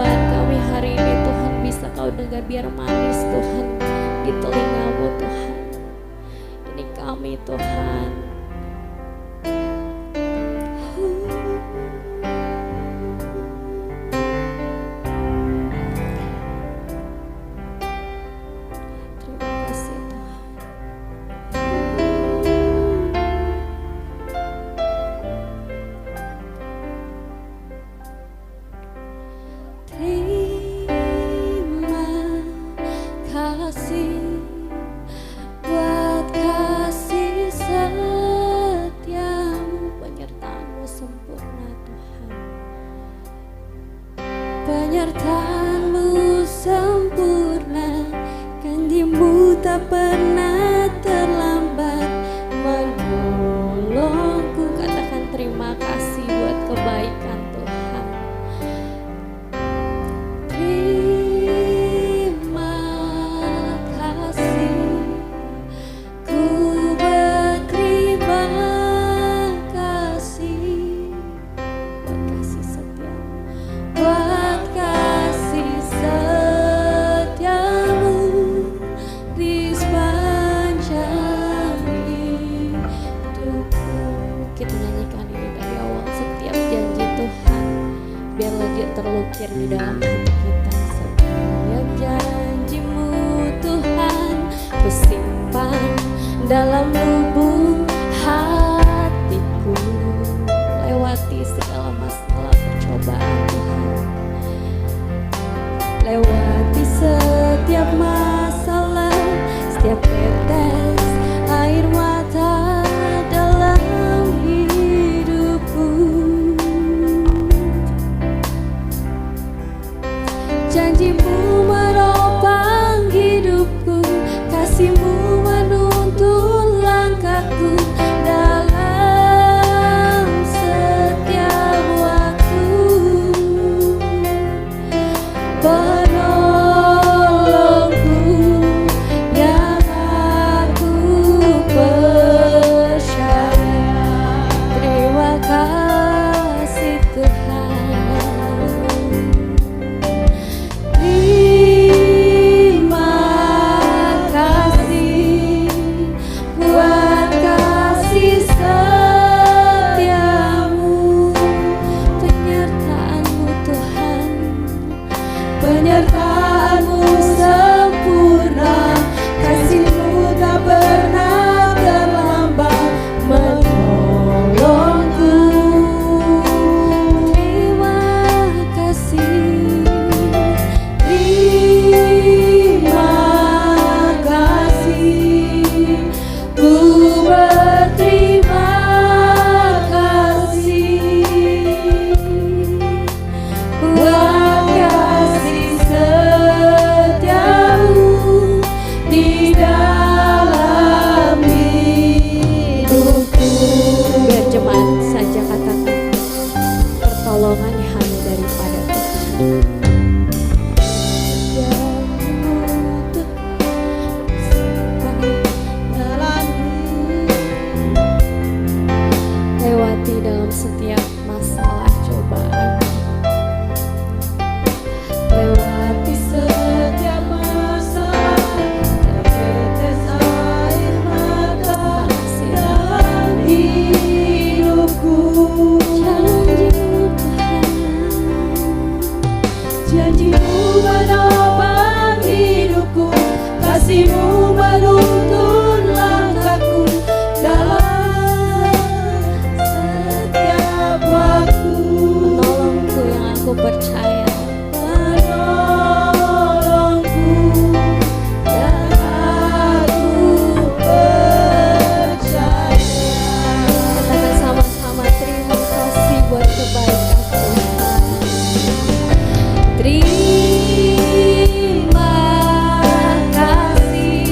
percobaan kami hari ini Tuhan bisa Kau dengar biar manis Tuhan di telinga-Mu Tuhan. Ini kami Tuhan. Terima kasih Tuhan. Terima kasih buat kasih setiamu, penyertaan-Mu sempurna Tuhan. Penyertaan-Mu sempurna, janji-Mu tak pernah terlambat menolongku. Katakan terima kasih buat kebaikan Tuhan. Terima kasih, ku berterima kasih buat kasih setiamu, buat kasih setiamu di sepanjang hidupku. Kita nyanyikan ini dari awal. Setiap janji Tuhan biarlah dia terlukir di dalam hati kita. Setiap janji-Mu Tuhan ku simpan dalam lubuk hatiku. Lewati segala masalah percobaan Tuhan, lewati setiap masalah, setiap tetes air mata dalam hidupku. Janji-Mu menopang hidupku, kasih-Mu menuntun langkahku dalam setiap waktu. Penolongku yang aku percaya. Terima kasih Tuhan. Terima kasih buat kasih setiamu, penyertaan-Mu Tuhan. Penyertaan-Mu sempurna, kasih-Mu tak pernah terlambat menolongku. Terima kasih, terima kasih, ku berterima kasih buat kasih setiamu di dalam hidupku. Biar jemaat saja katakan, pertolongan hanya daripada Tuhan. Janji-Mu Tuhan dalam lewati dalam setiap masalah cobaan, lewati setiap masalah, tetes air mata dalam hidupku. Janji-Mu Tuhan, janji-Mu menopang hidupku, kasih-Mu menuntun langkahku dalam setiap waktu. Menolongku yang aku percaya. Menolongku yang aku percaya. Katakan sama-sama, terima kasih buat kebaikan Tuhan. Terima kasih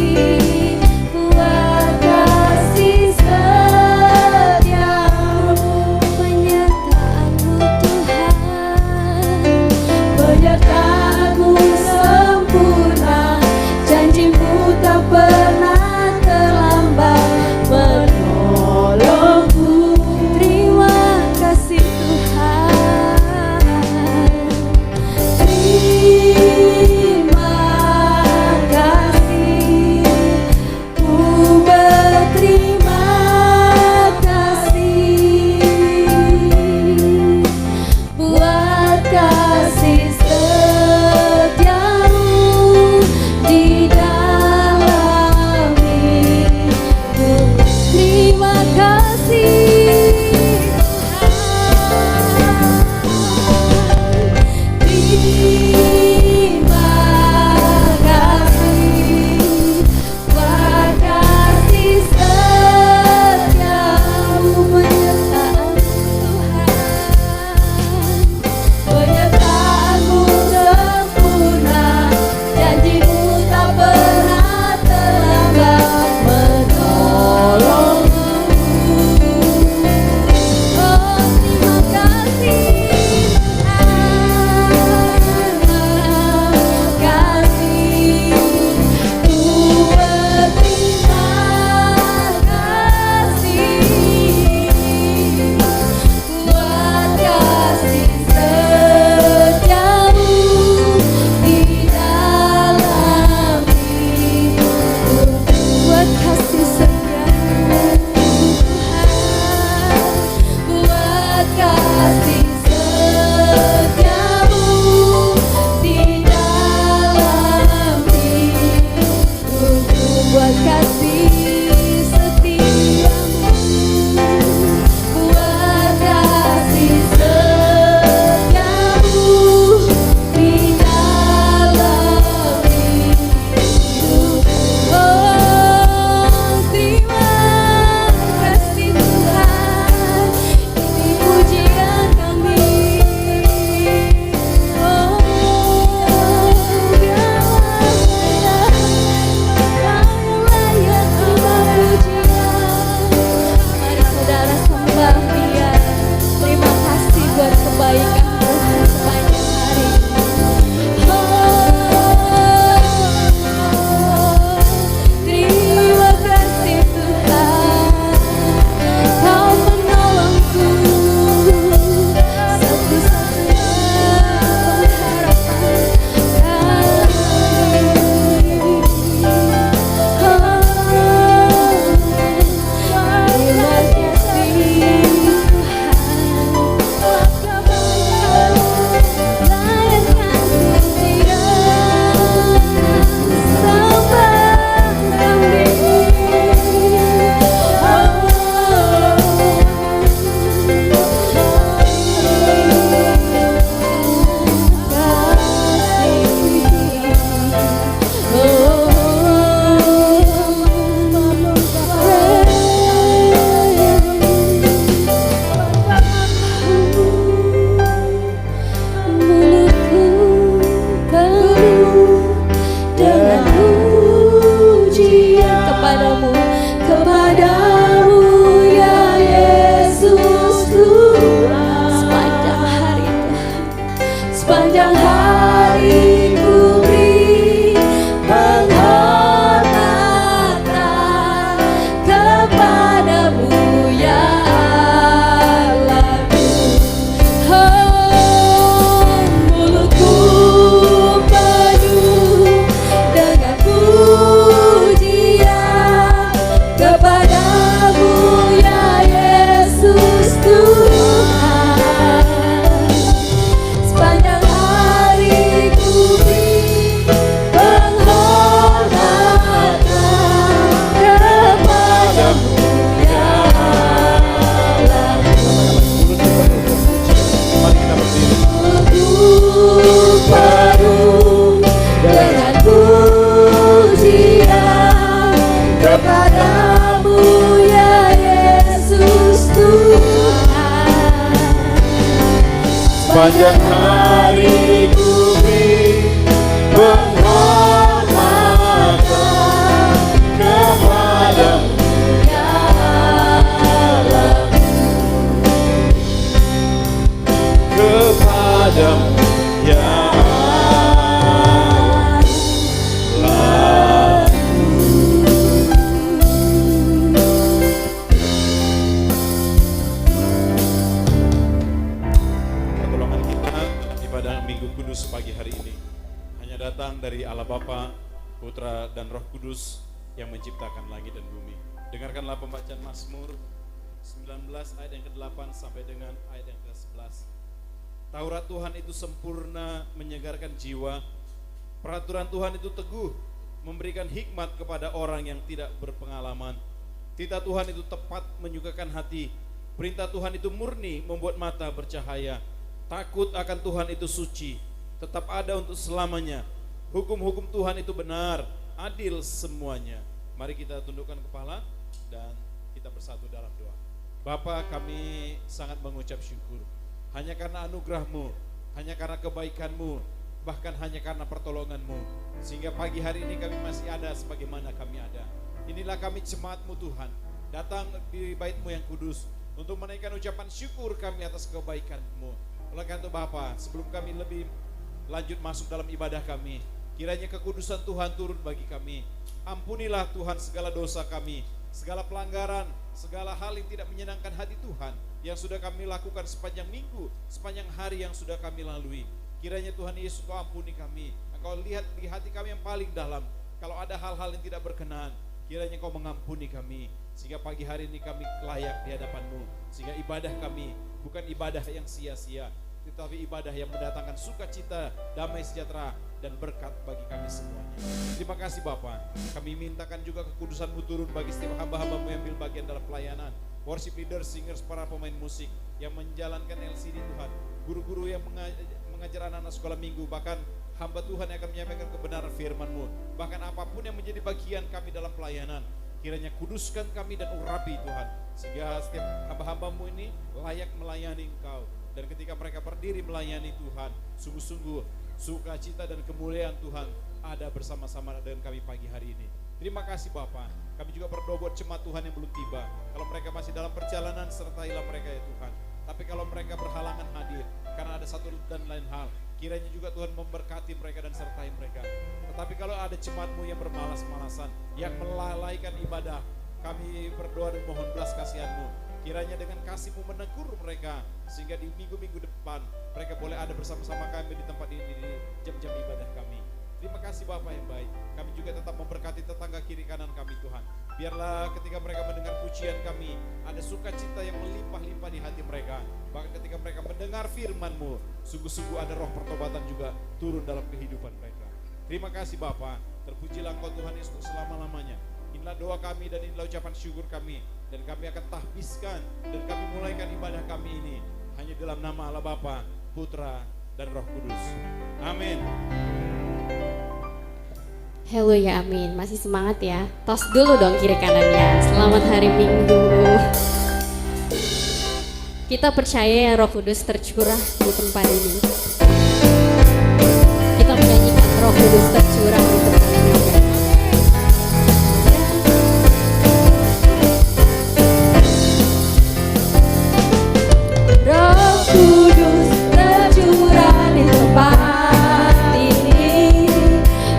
kepadamu ya Yesus Tuhan. Sepanjang hari ku penghormatan kepadamu Ya Allah, kepadamu ya Allah. Pertolongan kita ibadah Minggu Kudus pagi hari ini hanya datang dari Allah Bapa, Putra dan Roh Kudus yang menciptakan langit dan bumi. Dengarkanlah pembacaan Mazmur 19 ayat yang ke-8 sampai dengan ayat yang ke-11. Taurat Tuhan itu sempurna menyegarkan jiwa. Peraturan Tuhan itu teguh, memberikan hikmat kepada orang yang tidak berpengalaman. Titah Tuhan itu tepat menyukakan hati. Perintah Tuhan itu murni, membuat mata bercahaya. Takut akan Tuhan itu suci, tetap ada untuk selamanya. Hukum-hukum Tuhan itu benar, adil semuanya. Mari kita tundukkan kepala dan kita bersatu dalam doa. Bapa, kami sangat mengucap syukur hanya karena anugerah-Mu, hanya karena kebaikan-Mu, bahkan hanya karena pertolongan-Mu, sehingga pagi hari ini kami masih ada sebagaimana kami ada. Inilah kami jemaat-Mu Tuhan, datang di bait-Mu yang kudus untuk menaikkan ucapan syukur kami atas kebaikan-Mu. Oleh karena itu Bapa, sebelum kami lebih lanjut masuk dalam ibadah kami, kiranya kekudusan Tuhan turun bagi kami. Ampunilah Tuhan segala dosa kami, segala pelanggaran, segala hal yang tidak menyenangkan hati Tuhan yang sudah kami lakukan sepanjang minggu, sepanjang hari yang sudah kami lalui. Kiranya Tuhan Yesus Kau ampuni kami. Engkau lihat di hati kami yang paling dalam. Kalau ada hal-hal yang tidak berkenan, kiranya Kau mengampuni kami, sehingga pagi hari ini kami layak di hadapan-Mu. Sehingga ibadah kami bukan ibadah yang sia-sia, tetapi ibadah yang mendatangkan sukacita, damai sejahtera, dan berkat bagi kami semuanya. Terima kasih Bapa. Kami mintakan juga kekudusan-Mu turun bagi setiap hamba-hamba-Mu yang ambil bagian dalam pelayanan. Worship leader, singers, para pemain musik yang menjalankan LCD Tuhan. Guru-guru yang mengajar anak-anak sekolah minggu. Bahkan hamba Tuhan yang akan menyampaikan kebenaran firman-Mu. Bahkan apapun yang menjadi bagian kami dalam pelayanan, kiranya kuduskan kami dan urapi Tuhan, sehingga setiap hamba-hamba-Mu ini layak melayani Engkau. Dan ketika mereka berdiri melayani Tuhan, sungguh-sungguh sukacita dan kemuliaan Tuhan ada bersama-sama dengan kami pagi hari ini. Terima kasih Bapa. Kami juga berdoa buat jemaat Tuhan yang belum tiba. Kalau mereka masih dalam perjalanan, sertailah mereka ya Tuhan. Tapi kalau mereka berhalangan hadir karena ada satu dan lain hal, kiranya juga Tuhan memberkati mereka dan sertai mereka. Tetapi kalau ada jemaat-Mu yang bermalas-malasan, yang melalaikan ibadah, kami berdoa dan mohon belas kasihan-Mu. Kiranya dengan kasih-Mu menegur mereka, sehingga di minggu-minggu depan mereka boleh ada bersama-sama kami di tempat ini, di jam-jam ibadah kami. Terima kasih Bapa yang baik. Kami juga tetap memberkati tetangga kiri kanan kami Tuhan. Biarlah ketika mereka mendengar pujian kami, ada sukacita yang melimpah-limpah di hati mereka. Bahkan ketika mereka mendengar firman-Mu, sungguh-sungguh ada roh pertobatan juga turun dalam kehidupan mereka. Terima kasih Bapa. Terpujilah Engkau Tuhan Yesus selama-lamanya. Inilah doa kami dan inilah ucapan syukur kami. Dan kami akan tahbiskan dan kami mulaikan ibadah kami ini hanya dalam nama Allah Bapa, Putra, dan Roh Kudus. Amin. haleluya, amin. Masih semangat ya? Tos dulu dong kiri kanannya. Selamat hari Minggu. Kita percaya ya Roh Kudus tercurah di tempat ini. Kita menyanyikan Roh Kudus tercurah di tempat ini. Roh Kudus tercurah di tempat ini,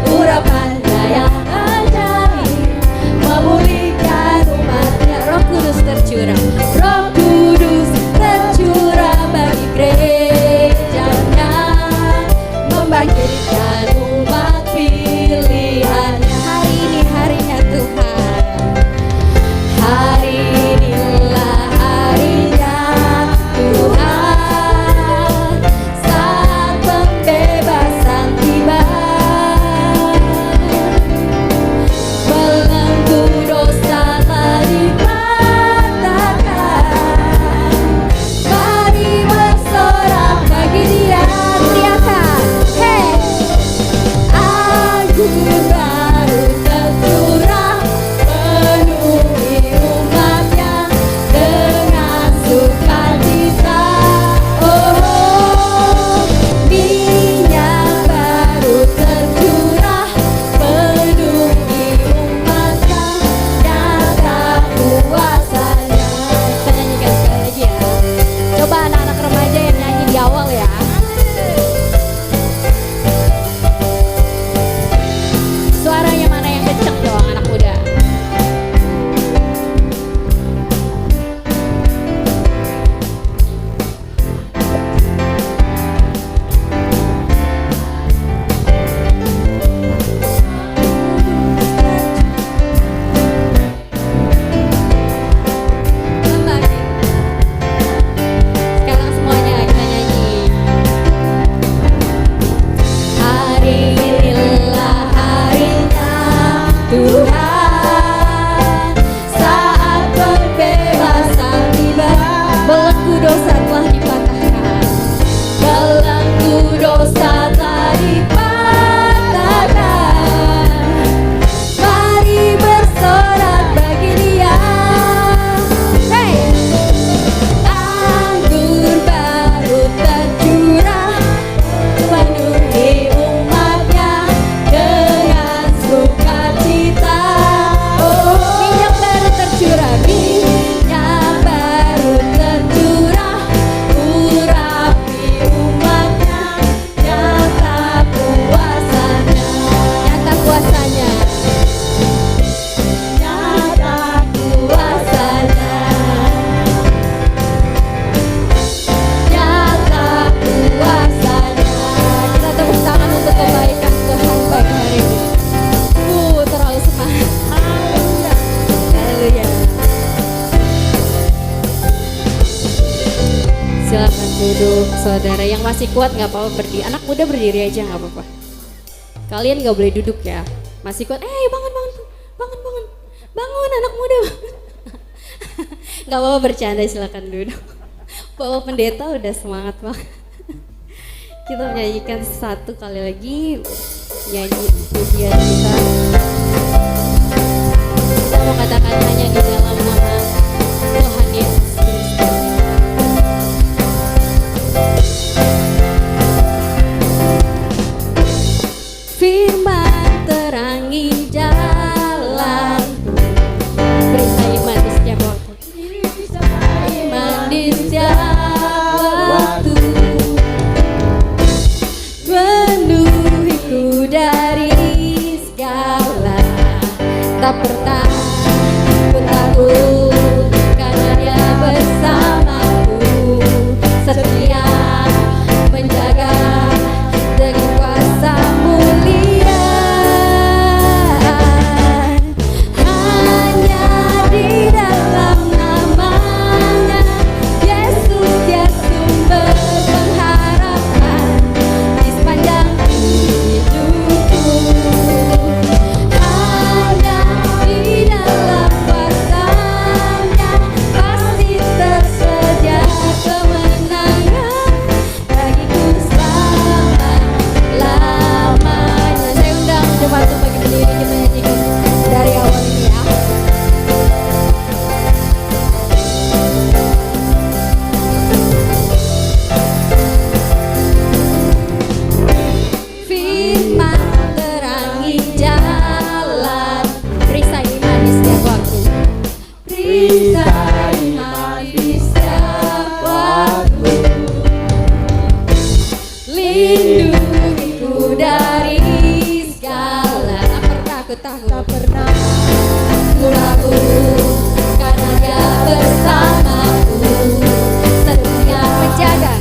urapan yang ajaib memulihkan umatnya. Roh Kudus tercurah, Roh Kudus tercurah bagi gerejanya. Duduk saudara, yang masih kuat nggak apa-apa berdiri. Anak muda berdiri aja nggak apa-apa. Kalian nggak boleh duduk ya. Masih kuat, bangun bangun bangun bangun bangun anak muda. Nggak apa-apa bercanda, silakan duduk. Bapak pendeta udah semangat banget. Kita menyanyikan satu kali lagi nyanyi pujian kita. Kita mau katakan hanya di dalam nama Tuhan Yesus Kristus. Firman terangi jalan, perintah iman di setiap waktu. Iman di setiap waktu, penuhiku dari segala, tak pernah ku takut karena Dia bersamaku, setia menjaga dengan kuasa mulia. Hanya di dalam namanya Yesus, Dia sumber pengharapan di sepanjang hidupku. Hanya di dalam kuasa-Nya pasti tersedia kemenangan bagiku selama-lamanya. Saya undang jemaat untuk bagi berdiri, kita nyanyikan dari awal ini ya. Firman terangi jalan, perisai iman di setiap waktu. Perisai iman di setiap waktu, lindungiku dari segala. Tak pernah ku takut karena Dia bersamaku, setia menjaga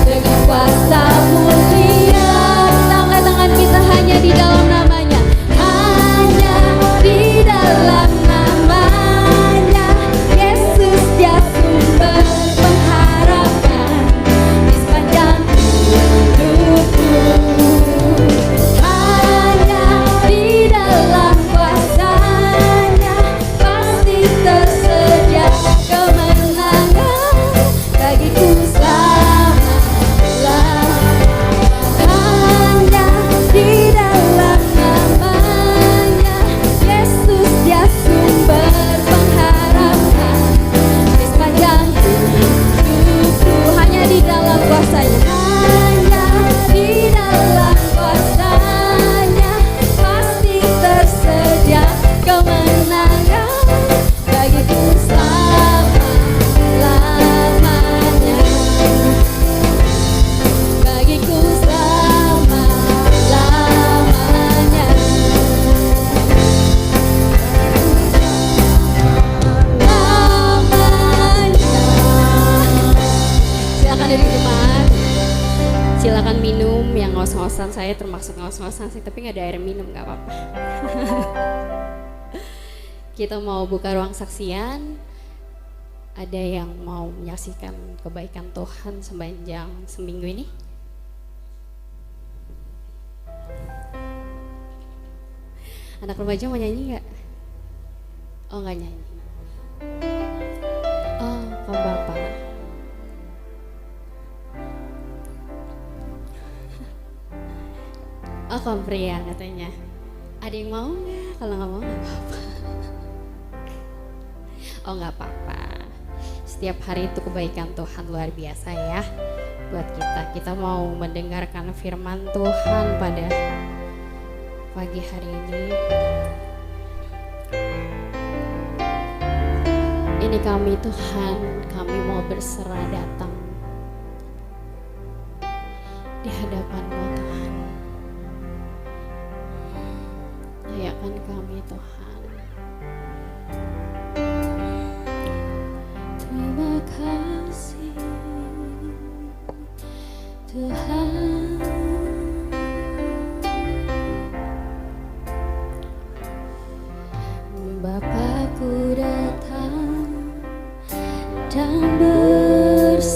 dengan kuasa mulia. Kita angkat tangan kita, hanya di dalam namanya, hanya di dalam namanya Yesus, Dia sumber pengharapan di sepanjang hidupku. Hanya di dalam kuasa-Nya pasti tersedia kemenangan bagiku selama-lamanya. Hanya di dalam namanya Yesus, Dia sumber pengharapan di sepanjang hidupku. Hanya di dalam kuasa-Nya, hanya di dalam kuasa-Nya pasti tersedia kemenangan bagiku selama-lamanya. Bagiku selama-lamanya. Silakan duduk jemaat. Silakan minum, yang ngos-ngosan, saya termasuk ngos-ngosan sih, tapi nggak ada air minum, nggak apa-apa. Kita mau buka ruang saksian. Ada yang mau menyaksikan kebaikan Tuhan sepanjang seminggu ini? Anak remaja mau nyanyi nggak? Oh, nggak nyanyi. Oh, kamu bapak. Oh, kamu pria katanya. Ada yang mau nggak? Kalau nggak mau nggak apa-apa. Oh, nggak apa-apa. Setiap hari itu kebaikan Tuhan luar biasa ya buat kita. Kita mau mendengarkan firman Tuhan pada pagi hari ini. Ini kami Tuhan, kami mau berserah datang di hadapan-Mu Tuhan. Layakan kami Tuhan. Terima kasih Tuhan. Bapakku datang dan bersama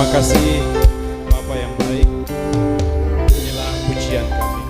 Terima kasih Bapa yang baik. Inilah pujian kami.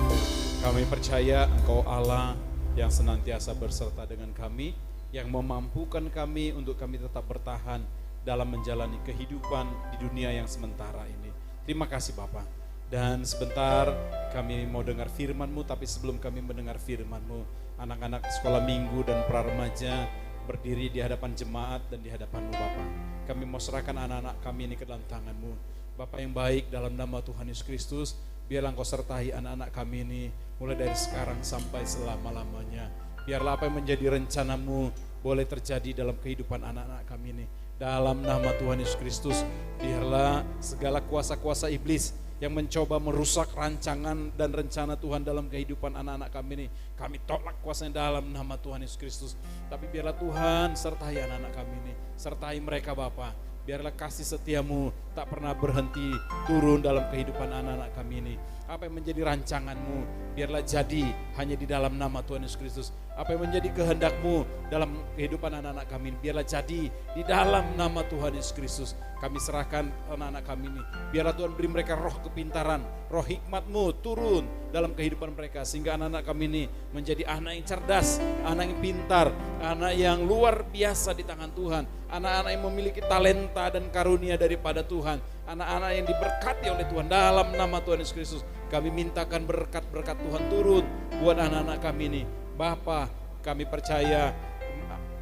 Kami percaya Engkau Allah yang senantiasa berserta dengan kami, yang memampukan kami untuk kami tetap bertahan dalam menjalani kehidupan di dunia yang sementara ini. Terima kasih Bapa. Dan sebentar kami mau dengar firman-Mu, tapi sebelum kami mendengar firman-Mu, anak-anak sekolah minggu dan pra-remaja berdiri di hadapan jemaat dan di hadapan-Mu Bapa. Kami mau serahkan anak-anak kami ini ke dalam tangan-Mu. Bapa yang baik, dalam nama Tuhan Yesus Kristus, biarlah Engkau sertai anak-anak kami ini mulai dari sekarang sampai selama-lamanya. Biarlah apa yang menjadi rencana-Mu boleh terjadi dalam kehidupan anak-anak kami ini. Dalam nama Tuhan Yesus Kristus, biarlah segala kuasa-kuasa iblis yang mencoba merusak rancangan dan rencana Tuhan dalam kehidupan anak-anak kami ini, kami tolak kuasanya dalam nama Tuhan Yesus Kristus. Tapi biarlah Tuhan sertai anak-anak kami ini, sertai mereka Bapa. Biarlah kasih setia-Mu tak pernah berhenti turun dalam kehidupan anak-anak kami ini. Apa yang menjadi rancangan-Mu, biarlah jadi hanya di dalam nama Tuhan Yesus Kristus. Apa yang menjadi kehendak-Mu dalam kehidupan anak-anak kami ini, biarlah jadi di dalam nama Tuhan Yesus Kristus. Kami serahkan anak-anak kami ini. Biarlah Tuhan beri mereka roh kepintaran, roh hikmat-Mu turun dalam kehidupan mereka. Sehingga anak-anak kami ini menjadi anak yang cerdas, anak yang pintar, anak yang luar biasa di tangan Tuhan. Anak-anak yang memiliki talenta dan karunia daripada Tuhan. Anak-anak yang diberkati oleh Tuhan dalam nama Tuhan Yesus Kristus. Kami mintakan berkat-berkat Tuhan turun buat anak-anak kami ini. Bapa, kami percaya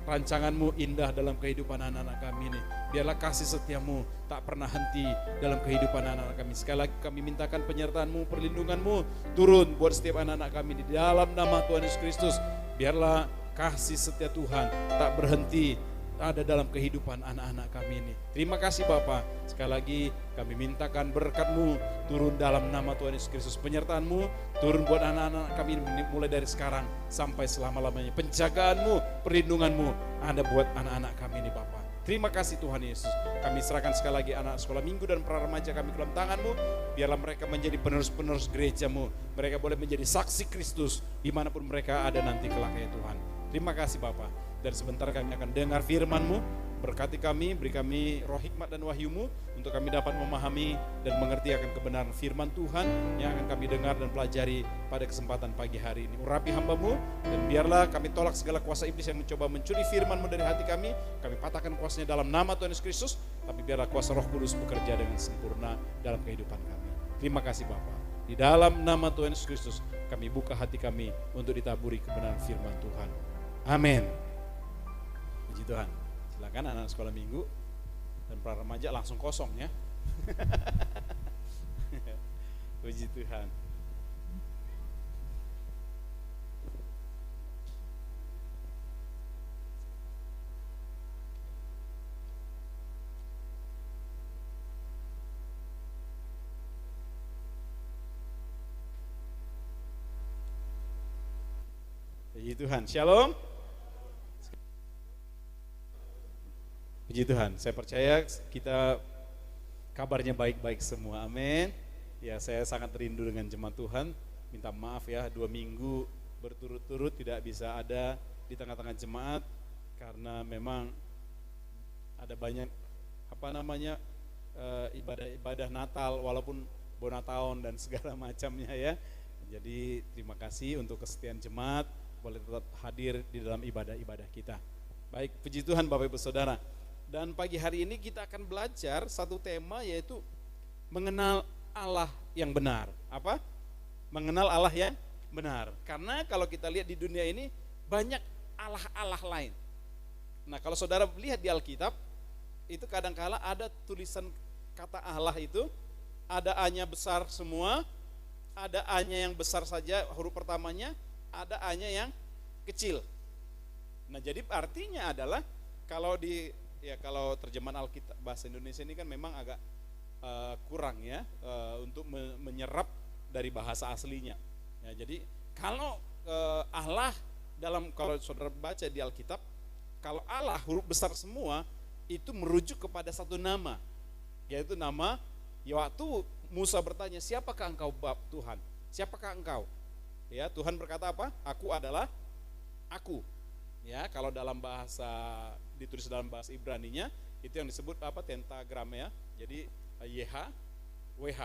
rancangan-Mu indah dalam kehidupan anak-anak kami ini. Biarlah kasih setia-Mu tak pernah henti dalam kehidupan anak-anak kami. Sekali lagi kami mintakan penyertaan-Mu, perlindungan-Mu turun buat setiap anak-anak kami di dalam nama Tuhan Yesus Kristus. Biarlah kasih setia Tuhan tak berhenti ada dalam kehidupan anak-anak kami ini. Terima kasih Bapa. Sekali lagi kami mintakan berkat-Mu turun dalam nama Tuhan Yesus Kristus. Penyertaan-Mu turun buat anak-anak kami mulai dari sekarang sampai selama-lamanya. Penjagaan-Mu, perlindungan-Mu ada buat anak-anak kami ini Bapa. Terima kasih Tuhan Yesus. Kami serahkan sekali lagi anak sekolah minggu dan pra-remaja kami ke dalam tangan-Mu. Biarlah mereka menjadi penerus-penerus gereja-Mu. Mereka boleh menjadi saksi Kristus dimanapun mereka ada nanti kelak ya Tuhan. Terima kasih Bapa. Dan sebentar kami akan dengar firman-Mu. Berkati kami, beri kami roh hikmat dan wahyu-Mu untuk kami dapat memahami dan mengerti akan kebenaran firman Tuhan yang akan kami dengar dan pelajari pada kesempatan pagi hari ini. Urapi hamba-Mu dan biarlah kami tolak segala kuasa iblis yang mencoba mencuri firman-Mu dari hati kami. Kami patahkan kuasanya dalam nama Tuhan Yesus Kristus. Tapi biarlah kuasa Roh Kudus bekerja dengan sempurna dalam kehidupan kami. Terima kasih Bapa. Di dalam nama Tuhan Yesus Kristus kami buka hati kami untuk ditaburi kebenaran firman Tuhan. Amin. Puji Tuhan. Silakan anak sekolah minggu dan pra remaja langsung kosong ya. Puji Tuhan. Puji Tuhan. Shalom. Puji Tuhan, saya percaya kita kabarnya baik-baik semua, amin. Ya, saya sangat rindu dengan jemaat Tuhan, minta maaf ya 2 minggu berturut-turut tidak bisa ada di tengah-tengah jemaat karena memang ada banyak ibadah-ibadah Natal walaupun Bonataon dan segala macamnya ya. Jadi terima kasih untuk kesetiaan jemaat, boleh tetap hadir di dalam ibadah-ibadah kita. Baik, puji Tuhan Bapak Ibu Saudara. Dan pagi hari ini kita akan belajar satu tema yaitu mengenal Allah yang benar. Apa? Mengenal Allah yang benar. Karena kalau kita lihat di dunia ini banyak Allah-Allah lain. Nah kalau saudara lihat di Alkitab, itu kadang-kala ada tulisan kata Allah itu, ada A-nya besar semua, ada A-nya yang besar saja huruf pertamanya, ada A-nya yang kecil. Nah jadi artinya adalah kalau terjemahan Alkitab bahasa Indonesia ini kan memang agak kurang ya untuk menyerap dari bahasa aslinya. Ya, jadi kalau Allah kalau saudara baca di Alkitab, kalau Allah huruf besar semua itu merujuk kepada satu nama, yaitu nama waktu Musa bertanya, siapakah engkau Tuhan? Siapakah engkau? Ya, Tuhan berkata apa? Aku adalah aku. Ya, kalau dalam bahasa ditulis dalam bahasa Ibraninya itu yang disebut tentagram ya. Jadi YHWH,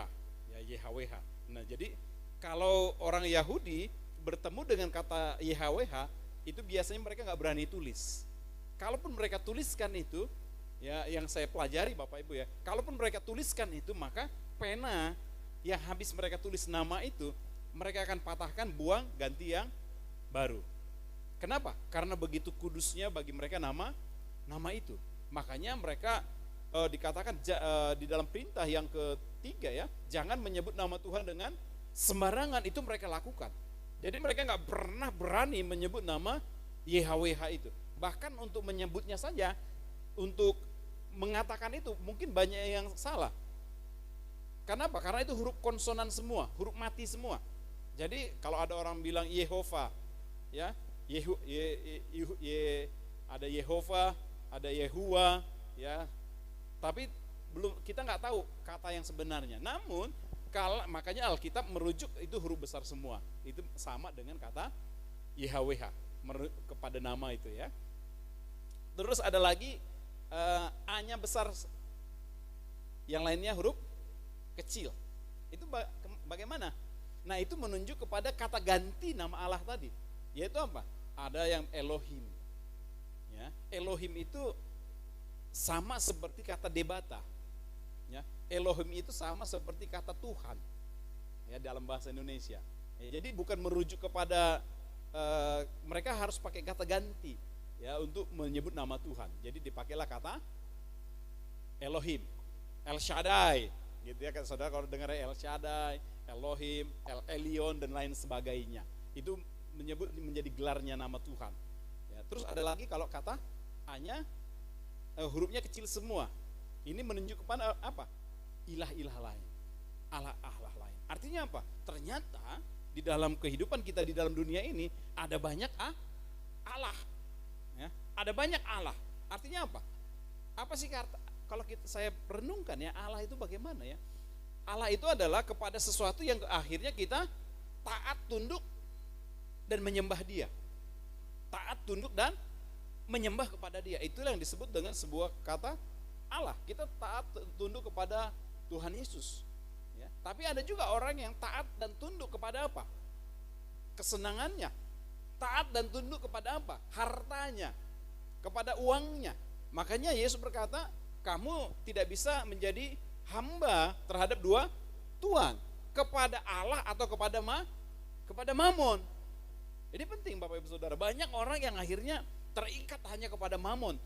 ya YHWH. Nah, jadi kalau orang Yahudi bertemu dengan kata YHWH, itu biasanya mereka nggak berani tulis. Kalaupun mereka tuliskan itu, ya yang saya pelajari Bapak Ibu ya, kalaupun mereka tuliskan itu, maka pena yang habis mereka tulis nama itu, mereka akan patahkan, buang, ganti yang baru. Kenapa? Karena begitu kudusnya bagi mereka nama itu. Makanya mereka dikatakan di dalam perintah yang ketiga ya, jangan menyebut nama Tuhan dengan sembarangan. Itu mereka lakukan. Jadi mereka nggak pernah berani menyebut nama YHWH itu. Bahkan untuk menyebutnya saja, untuk mengatakan itu mungkin banyak yang salah. Kenapa? Karena itu huruf konsonan semua, huruf mati semua. Jadi kalau ada orang bilang Yehova, ya, ada Yehova, ada Yehua, ya. Tapi kita nggak tahu kata yang sebenarnya. Namun makanya Alkitab merujuk itu huruf besar semua. Itu sama dengan kata YHWH kepada nama itu ya. Terus ada lagi A-nya besar, yang lainnya huruf kecil. Itu bagaimana? Nah, itu menunjuk kepada kata ganti nama Allah tadi. Yaitu apa? Ada yang Elohim. Ya, Elohim itu sama seperti kata debata. Ya, Elohim itu sama seperti kata Tuhan. Ya, dalam bahasa Indonesia. Ya, jadi bukan merujuk kepada mereka harus pakai kata ganti ya untuk menyebut nama Tuhan. Jadi dipakailah kata Elohim, El Shaddai, gitu ya. Saudara kalau dengar El Shaddai, Elohim, El Elyon dan lain sebagainya. Itu menyebut menjadi gelarnya nama Tuhan. Ya, terus ada lagi kalau kata A-nya hurufnya kecil semua. Ini menunjuk kepada apa? Ilah-ilah lain, Allah-Allah lain. Artinya apa? Ternyata di dalam kehidupan kita di dalam dunia ini ada banyak Allah. Ya, ada banyak Allah. Artinya apa? Apa sih kalau saya renungkan ya, Allah itu bagaimana ya? Allah itu adalah kepada sesuatu yang akhirnya kita taat, tunduk dan menyembah Dia. Taat, tunduk dan menyembah kepada Dia. Itulah yang disebut dengan sebuah kata Allah. Kita taat tunduk kepada Tuhan Yesus ya. Tapi ada juga orang yang taat dan tunduk kepada apa? Kesenangannya. Taat dan tunduk kepada apa? Hartanya, kepada uangnya. Makanya Yesus berkata, kamu tidak bisa menjadi hamba terhadap dua tuan, kepada Allah atau kepada Mamon. Jadi penting Bapak Ibu Saudara, banyak orang yang akhirnya terikat hanya kepada Mamon.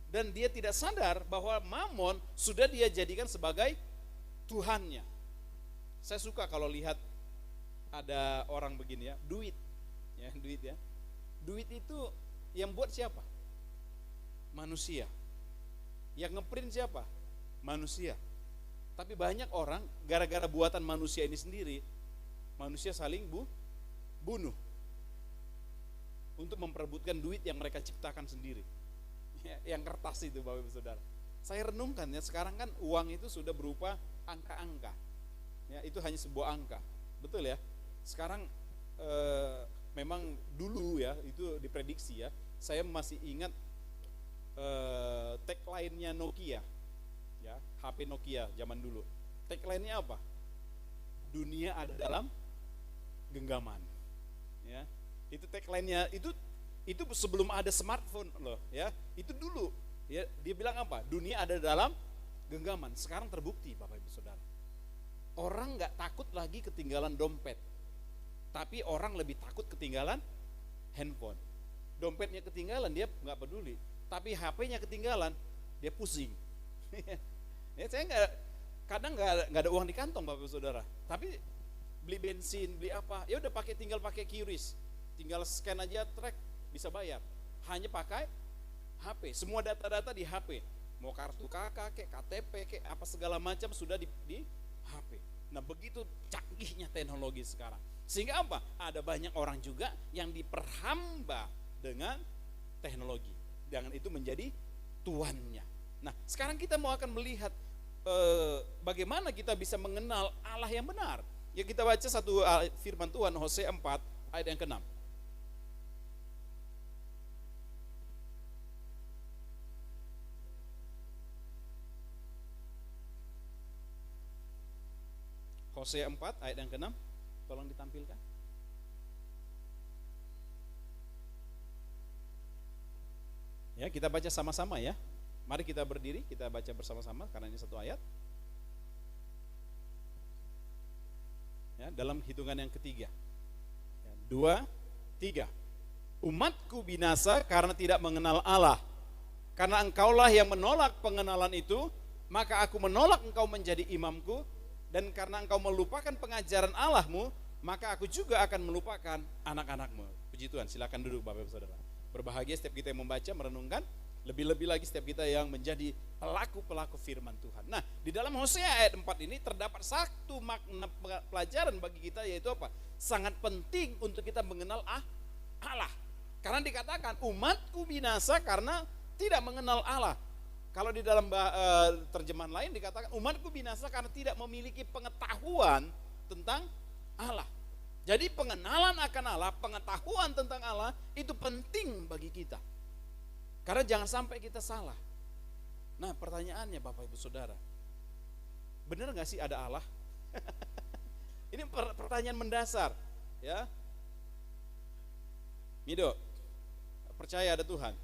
Dan dia tidak sadar bahwa Mamon sudah dia jadikan sebagai Tuhannya. Saya suka kalau lihat ada orang begini ya, duit ya. Duit itu yang buat siapa? Manusia. Yang ngeprint siapa? Manusia. Tapi banyak orang gara-gara buatan manusia ini sendiri, manusia saling bunuh untuk memperebutkan duit yang mereka ciptakan sendiri. Yang kertas itu Bapak Ibu Saudara. Saya renungkan ya, sekarang kan uang itu sudah berupa angka-angka. Ya, itu hanya sebuah angka. Betul ya? Sekarang memang dulu ya, itu diprediksi ya. Saya masih ingat tagline-nya Nokia. Ya, HP Nokia zaman dulu. Tagline-nya apa? Dunia ada dalam genggaman. Ya. Itu tagline-nya, itu sebelum ada smartphone loh ya. Itu dulu ya, dia bilang apa? Dunia ada dalam genggaman. Sekarang terbukti Bapak Ibu Saudara. Orang nggak takut lagi ketinggalan dompet, tapi orang lebih takut ketinggalan handphone. Dompetnya ketinggalan dia nggak peduli, tapi HP-nya ketinggalan dia pusing. Ya, saya kadang nggak ada uang di kantong Bapak Ibu Saudara, tapi beli bensin, beli apa, ya udah tinggal pakai QRIS, tinggal scan aja track, bisa bayar hanya pakai HP. Semua data-data di HP, mau kartu KK kayak KTP kayak apa segala macam sudah di HP. Nah, begitu canggihnya teknologi sekarang, sehingga apa? Ada banyak orang juga yang diperhamba dengan teknologi, jangan itu menjadi tuannya. Nah, sekarang kita mau akan melihat bagaimana kita bisa mengenal Allah yang benar. Ya, kita baca satu firman Tuhan, Hosea 4 ayat yang ke-6. Hosea 4 ayat yang ke-6, tolong ditampilkan. Ya, kita baca sama-sama ya. Mari kita berdiri, kita baca bersama-sama karena ini satu ayat. Ya, dalam hitungan yang ketiga. Ya, 2, 3. Umatku binasa karena tidak mengenal Allah. Karena engkaulah yang menolak pengenalan itu, maka aku menolak engkau menjadi imamku. Dan karena engkau melupakan pengajaran Allahmu, maka aku juga akan melupakan anak-anakmu. Puji Tuhan, silakan duduk Bapak Ibu Saudara. Berbahagia setiap kita yang membaca, merenungkan, lebih-lebih lagi setiap kita yang menjadi pelaku-pelaku firman Tuhan. Nah, di dalam Hosea ayat 4 ini terdapat satu makna pelajaran bagi kita, yaitu apa? Sangat penting untuk kita mengenal Allah. Karena dikatakan umatku binasa karena tidak mengenal Allah. Kalau di dalam terjemahan lain dikatakan umatku binasa karena tidak memiliki pengetahuan tentang Allah. Jadi pengenalan akan Allah, pengetahuan tentang Allah itu penting bagi kita. Karena jangan sampai kita salah. Nah, pertanyaannya Bapak Ibu Saudara, benar gak sih ada Allah? Ini pertanyaan mendasar, ya. Mido, percaya ada Tuhan?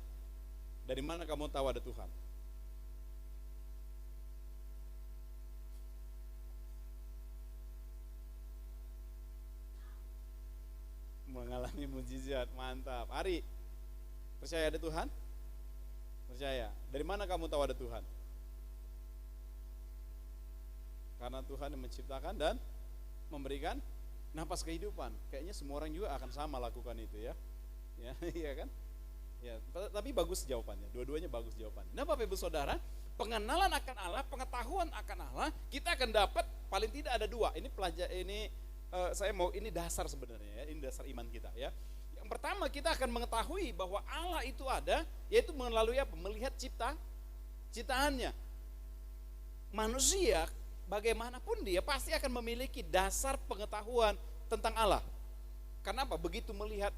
Dari mana kamu tahu ada Tuhan? Mengalami mujizat, mantap. Ari, percaya ada Tuhan? Percaya. Dari mana kamu tahu ada Tuhan? Karena Tuhan yang menciptakan dan memberikan napas kehidupan. Kayaknya semua orang juga akan sama lakukan itu ya. Ya, iya kan? Ya, tapi bagus jawabannya. Dua-duanya bagus jawabannya. Nah, Bapak Ibu Saudara, pengenalan akan Allah, pengetahuan akan Allah, kita akan dapat paling tidak ada dua. Ini ini dasar sebenarnya ya, ini dasar iman kita ya. Yang pertama, kita akan mengetahui bahwa Allah itu ada, yaitu melalui apa? Melihat ciptaannya. Manusia bagaimanapun dia pasti akan memiliki dasar pengetahuan tentang Allah. Kenapa? Begitu melihat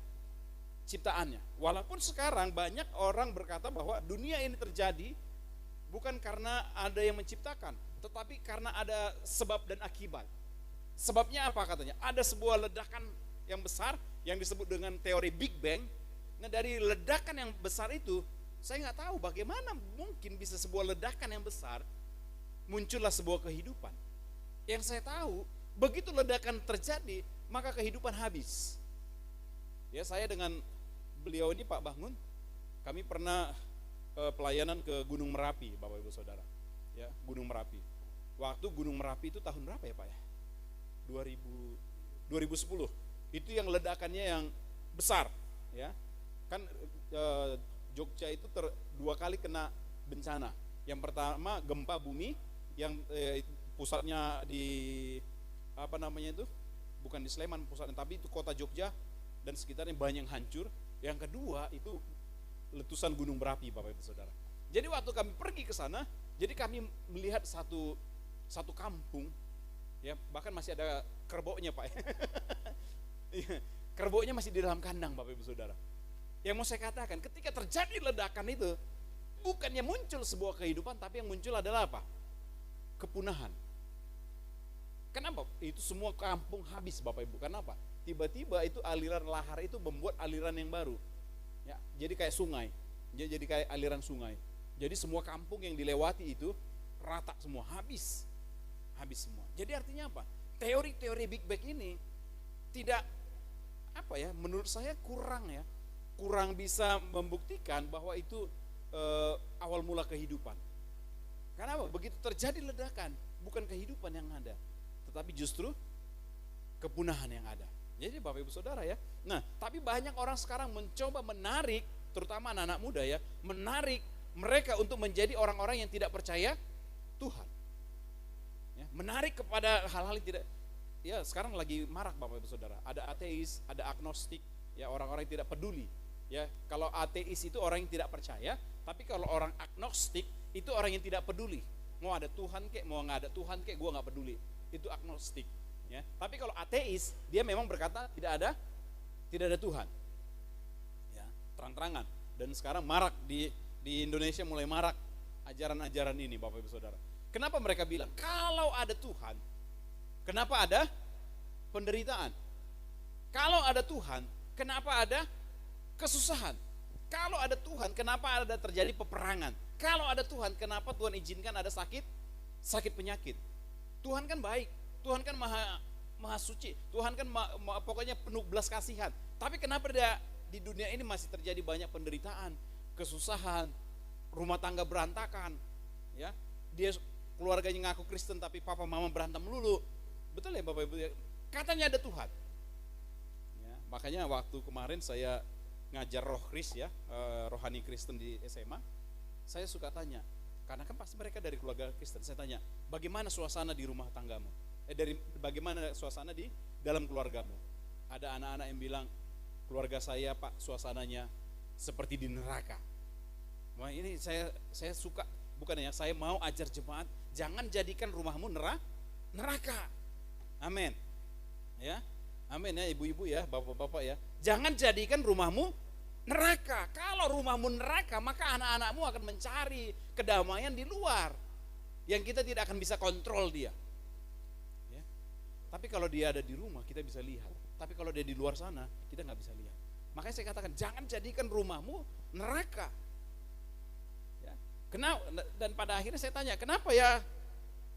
ciptaannya. Walaupun sekarang banyak orang berkata bahwa dunia ini terjadi bukan karena ada yang menciptakan, tetapi karena ada sebab dan akibat. Sebabnya apa katanya? Ada sebuah ledakan yang besar yang disebut dengan teori Big Bang. Nah, dari ledakan yang besar itu, saya nggak tahu bagaimana mungkin bisa sebuah ledakan yang besar muncullah sebuah kehidupan. Yang saya tahu, begitu ledakan terjadi, maka kehidupan habis. Ya, saya dengan beliau ini Pak Bangun, kami pernah pelayanan ke Gunung Merapi, Bapak Ibu Saudara. Ya, Gunung Merapi. Waktu Gunung Merapi itu tahun berapa ya Pak ya? 2010. Itu yang ledakannya yang besar, ya. Kan Jogja itu dua kali kena bencana. Yang pertama gempa bumi yang pusatnya di apa namanya itu? Bukan di Sleman pusatnya, tapi itu kota Jogja dan sekitarnya banyak yang hancur. Yang kedua itu letusan gunung berapi, Bapak Ibu Saudara. Jadi waktu kami pergi ke sana, jadi kami melihat satu kampung, ya bahkan masih ada kerbaunya Pak. Kerbaunya masih di dalam kandang, Bapak Ibu Saudara. Yang mau saya katakan, ketika terjadi ledakan itu, bukannya muncul sebuah kehidupan, tapi yang muncul adalah apa? Kepunahan. Kenapa? Itu semua kampung habis, Bapak Ibu. Kenapa? Tiba-tiba itu aliran lahar itu membuat aliran yang baru. Ya, jadi kayak sungai. Jadi kayak aliran sungai. Jadi semua kampung yang dilewati itu rata semua, habis semua. Jadi artinya apa? Teori-teori Big Bang ini tidak menurut saya kurang bisa membuktikan bahwa itu awal mula kehidupan. Karena apa? Begitu terjadi ledakan, bukan kehidupan yang ada, tetapi justru kepunahan yang ada. Jadi Bapak Ibu Saudara ya. Nah, tapi banyak orang sekarang mencoba menarik, terutama anak-anak muda ya, menarik mereka untuk menjadi orang-orang yang tidak percaya Tuhan. Ya, menarik kepada hal-hal yang tidak, ya sekarang lagi marak Bapak Ibu Saudara. Ada ateis, ada agnostik, ya orang-orang yang tidak peduli. Ya, kalau ateis itu orang yang tidak percaya, tapi kalau orang agnostik itu orang yang tidak peduli. Mau ada Tuhan kek, mau nggak ada Tuhan kek, gue nggak peduli. Itu agnostik. Ya, tapi kalau ateis dia memang berkata tidak ada Tuhan. Ya, terang-terangan. Dan sekarang marak di Indonesia mulai marak ajaran-ajaran ini Bapak Ibu Saudara. Kenapa mereka bilang kalau ada Tuhan, kenapa ada penderitaan? Kalau ada Tuhan, kenapa ada kesusahan? Kalau ada Tuhan, kenapa ada terjadi peperangan? Kalau ada Tuhan, kenapa Tuhan izinkan ada sakit penyakit? Tuhan kan baik, Tuhan kan maha suci, Tuhan kan pokoknya penuh belas kasihan. Tapi kenapa di dunia ini masih terjadi banyak penderitaan, kesusahan, rumah tangga berantakan, ya? Dia keluarganya ngaku Kristen tapi papa mama berantem melulu. Betul ya Bapak Ibu? Katanya ada Tuhan. Ya, makanya waktu kemarin saya ngajar roh Kris ya, rohani Kristen di SMA, saya suka tanya, karena kan pasti mereka dari keluarga Kristen. Saya tanya, bagaimana suasana di rumah tanggamu? Bagaimana suasana di dalam keluargamu? Ada anak-anak yang bilang, keluarga saya Pak, suasananya seperti di neraka. Wah, ini saya suka, bukan ya, saya mau ajar jemaat, jangan jadikan rumahmu neraka. Amin. Ya. Amin ya ibu-ibu ya, bapak-bapak ya. Jangan jadikan rumahmu neraka. Kalau rumahmu neraka, maka anak-anakmu akan mencari kedamaian di luar yang kita tidak akan bisa kontrol dia. Ya. Tapi kalau dia ada di rumah, kita bisa lihat. Tapi kalau dia di luar sana, kita nggak bisa lihat. Makanya saya katakan, jangan jadikan rumahmu neraka. Ya. Dan pada akhirnya saya tanya, kenapa ya?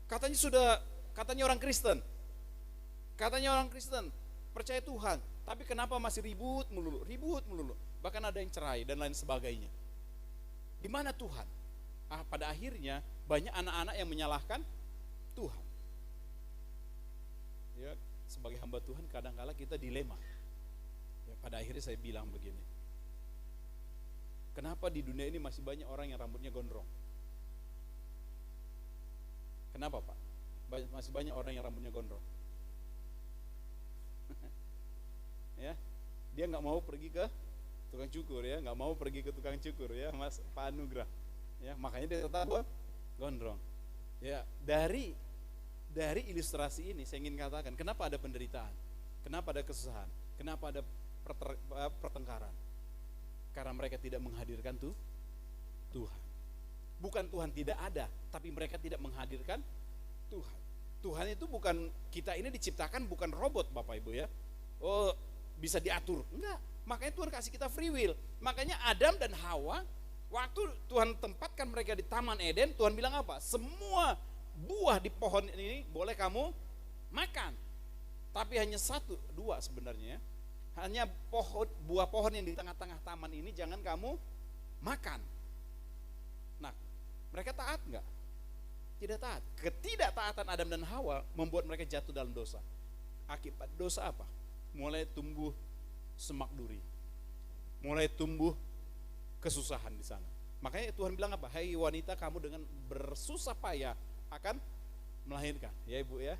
Katanya orang Kristen. Katanya orang Kristen percaya Tuhan, tapi kenapa masih ribut melulu? Bahkan ada yang cerai dan lain sebagainya. Di mana Tuhan? Pada akhirnya banyak anak-anak yang menyalahkan Tuhan. Ya, sebagai hamba Tuhan kadang-kala kita dilema. Ya, pada akhirnya saya bilang begini. Kenapa di dunia ini masih banyak orang yang rambutnya gondrong? Kenapa Pak? Masih banyak orang yang rambutnya gondrong. Ya, dia nggak mau pergi ke tukang cukur ya, nggak mau pergi ke tukang cukur ya, Mas Pak Anugrah. Ya, makanya dia tetap gondrong. Ya, dari ilustrasi ini saya ingin katakan, kenapa ada penderitaan? Kenapa ada kesusahan? Kenapa ada pertengkaran? Karena mereka tidak menghadirkan Tuhan. Bukan Tuhan tidak ada, tapi mereka tidak menghadirkan Tuhan. Tuhan itu bukan, kita ini diciptakan bukan robot Bapak Ibu ya. Oh, bisa diatur. Enggak. Makanya Tuhan kasih kita free will. Makanya Adam dan Hawa, waktu Tuhan tempatkan mereka di Taman Eden, Tuhan bilang apa? Semua buah di pohon ini boleh kamu makan. Tapi hanya dua sebenarnya. Hanya buah pohon yang di tengah-tengah taman ini jangan kamu makan. Nah, mereka taat enggak? Tidak taat. Ketidaktaatan Adam dan Hawa membuat mereka jatuh dalam dosa. Akibat dosa apa? Mulai tumbuh semak duri, mulai tumbuh kesusahan di sana. Makanya Tuhan bilang apa? Hai wanita, kamu dengan bersusah payah akan melahirkan. Ya Ibu ya,